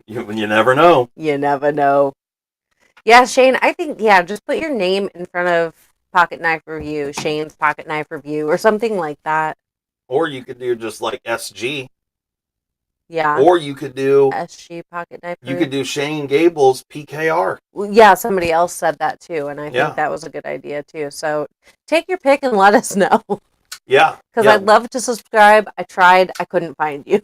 You never know. You never know. Yeah, Shane, I think, just put your name in front of Pocket Knife Review, Shane's Pocket Knife Review, or something like that. Or you could do just like SG. Yeah. Or you could do SG Pocket Knife Review. You could do Shane Gables PKR. Yeah, somebody else said that too, and I think that was a good idea too. So take your pick and let us know. Yeah. Because I'd love to subscribe. I tried. I couldn't find you.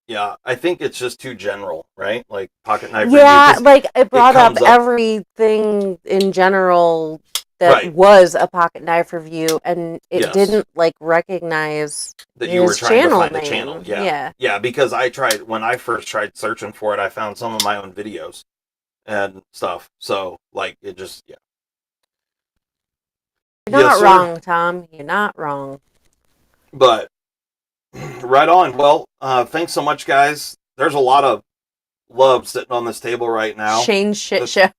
Yeah, I think it's just too general, right? Like Pocket Knife Yeah, Review. like it brought up everything in general that Right. was a pocket knife review, and it Yes. didn't like recognize That you were his trying to channel find the name. channel. Yeah. Yeah. Yeah, because when I first tried searching for it, I found some of my own videos and stuff. So, like, it just, yeah. You're Yes, not sir. wrong, Tom. You're not wrong. But, right on. Well, thanks so much, guys. There's a lot of love sitting on this table right now. Shane's shit That's- show.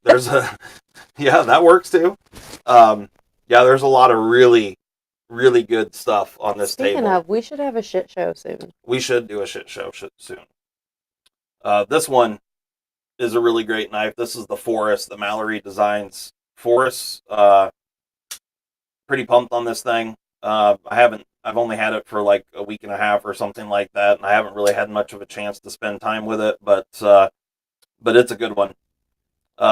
There's a, yeah, that works too. Yeah, there's a lot of really, really good stuff on this Speaking table. of, we should have a shit show soon. We should do a shit show soon. This one is a really great knife. This is the Forest, the Mallory Designs Forest. Pretty pumped on this thing. I've only had it for like a week and a half or something like that, and I haven't really had much of a chance to spend time with it, but it's a good one.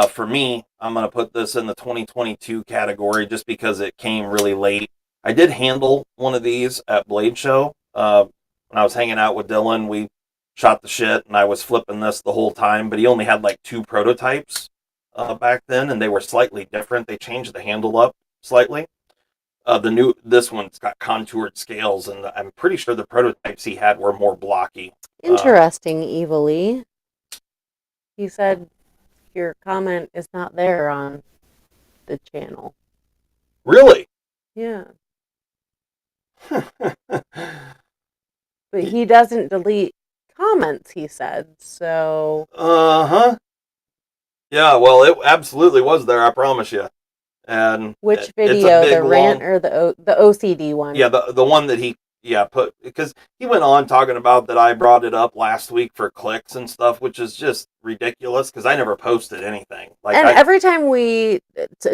For me, I'm going to put this in the 2022 category just because it came really late. I did handle one of these at Blade Show. When I was hanging out with Dylan, we shot the shit, and I was flipping this the whole time, but he only had like 2 prototypes back then, and they were slightly different. They changed the handle up slightly. This one's got contoured scales, and I'm pretty sure the prototypes he had were more blocky. Interesting, Evilly. He said your comment is not there on the channel. Really? Yeah. But he doesn't delete comments, he said, so... Uh-huh. Yeah, well, it absolutely was there, I promise you. And Which it's a video, big, the rant long- or the OCD one? Yeah, the one that he put, because he went on talking about that I brought it up last week for clicks and stuff, which is just ridiculous because I never posted anything. Like, And every time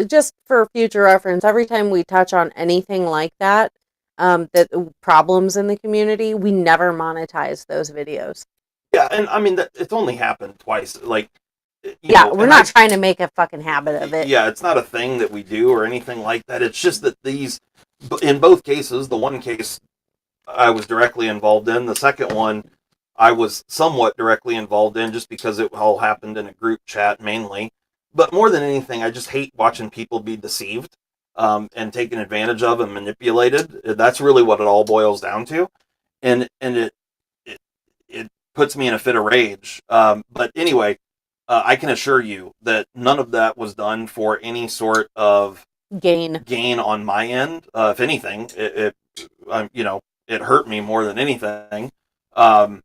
just for future reference, every time we touch on anything like that, that problems in the community, we never monetize those videos. yeah, and I mean it's only happened twice. Like, we're not trying to make a fucking habit of it. Yeah, it's not a thing that we do or anything like that. It's just that in both cases, the one case I was directly involved in, the second one I was somewhat directly involved in just because it all happened in a group chat mainly. But more than anything, I just hate watching people be deceived and taken advantage of and manipulated. That's really what it all boils down to, and it puts me in a fit of rage. But anyway, I can assure you that none of that was done for any sort of gain on my end. If anything, it hurt me more than anything. But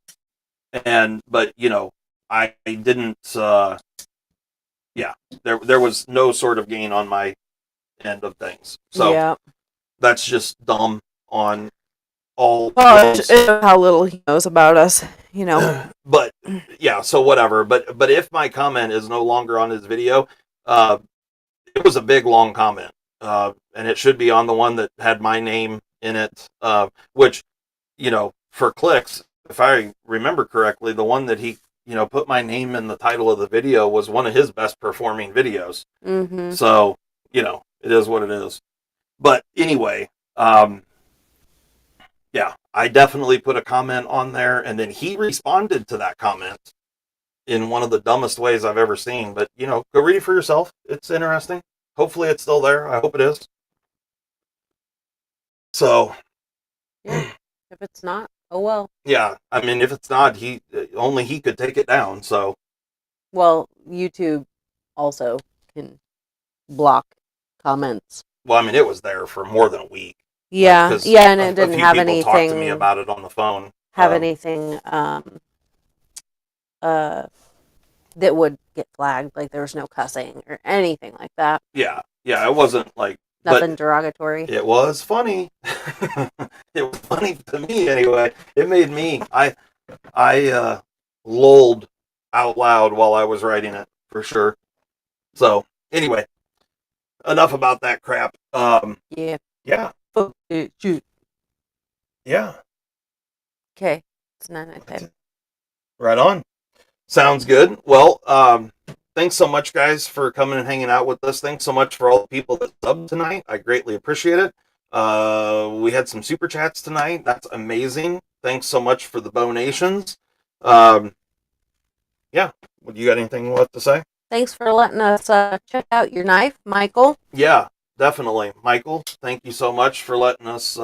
I didn't. There was no sort of gain on my end of things. So that's just dumb on all. How little he knows about us, But yeah, so whatever. But if my comment is no longer on his video, it was a big long comment, and it should be on the one that had my name in it. Which, for clicks, if I remember correctly, the one that he put my name in the title of the video was one of his best performing videos. Mm-hmm. So it is what it is. But anyway, yeah, I definitely put a comment on there, and then he responded to that comment in one of the dumbest ways I've ever seen. But, go read it for yourself. It's interesting. Hopefully it's still there. I hope it is. So. Yeah. If it's not, oh well. Yeah, I mean, if it's not, only he could take it down, so. Well, YouTube also can block comments. Well, I mean, it was there for more than a week. Yeah, and it didn't have anything. Talked to me about it on the phone. Anything that would get flagged, like there was no cussing or anything like that. Yeah, it wasn't like nothing derogatory. It was funny. It was funny to me anyway. It made me. I lulled out loud while I was writing it for sure. So anyway, enough about that crap. Yeah. Fuck it, shoot. Yeah. Okay. It's 9:10. Right on. Sounds good. Well, thanks so much, guys, for coming and hanging out with us. Thanks so much for all the people that subbed tonight. I greatly appreciate it. We had some super chats tonight. That's amazing. Thanks so much for the donations. Yeah. You got anything left to say? Thanks for letting us check out your knife, Michael. Yeah. definitely. Michael, thank you so much for letting us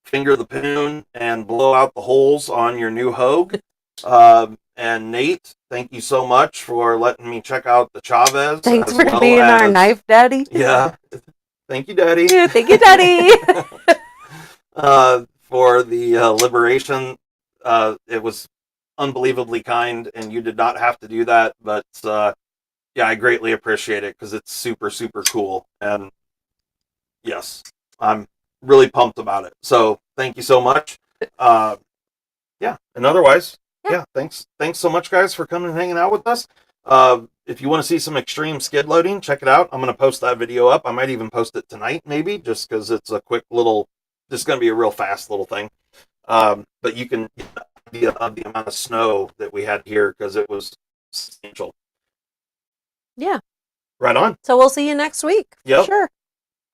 finger the poon and blow out the holes on your new Hogue. And Nate, thank you so much for letting me check out the Chavez. Thanks as for well being our as- knife daddy. Yeah. Thank you, Daddy. Thank you, daddy. For the Liberation. It was unbelievably kind, and you did not have to do that, but yeah, I greatly appreciate it because it's super, super cool. And yes, I'm really pumped about it. So thank you so much. Yeah, and otherwise, yeah, thanks so much, guys, for coming and hanging out with us. If you want to see some extreme skid loading, check it out. I'm going to post that video up. I might even post it tonight, maybe, just because it's a quick little, just going to be a real fast little thing. But you can get the idea of the amount of snow that we had here because it was substantial. Yeah. Right on. So we'll see you next week. Yep. Sure.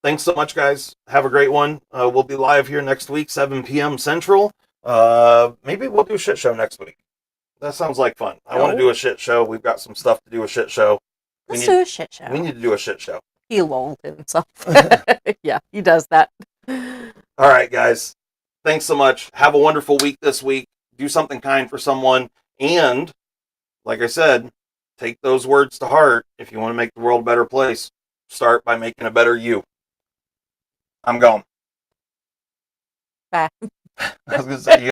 Thanks so much, guys. Have a great one. We'll be live here next week, 7 p.m. Central. Maybe we'll do a shit show next week. That sounds like fun. I want to do a shit show. We've got some stuff to do a shit show. Let's do a shit show. We need to do a shit show. He won't himself. Yeah, he does that. All right, guys. Thanks so much. Have a wonderful week this week. Do something kind for someone. And, like I said, take those words to heart. If you want to make the world a better place, start by making a better you. I'm gone. Bye. I was going to say,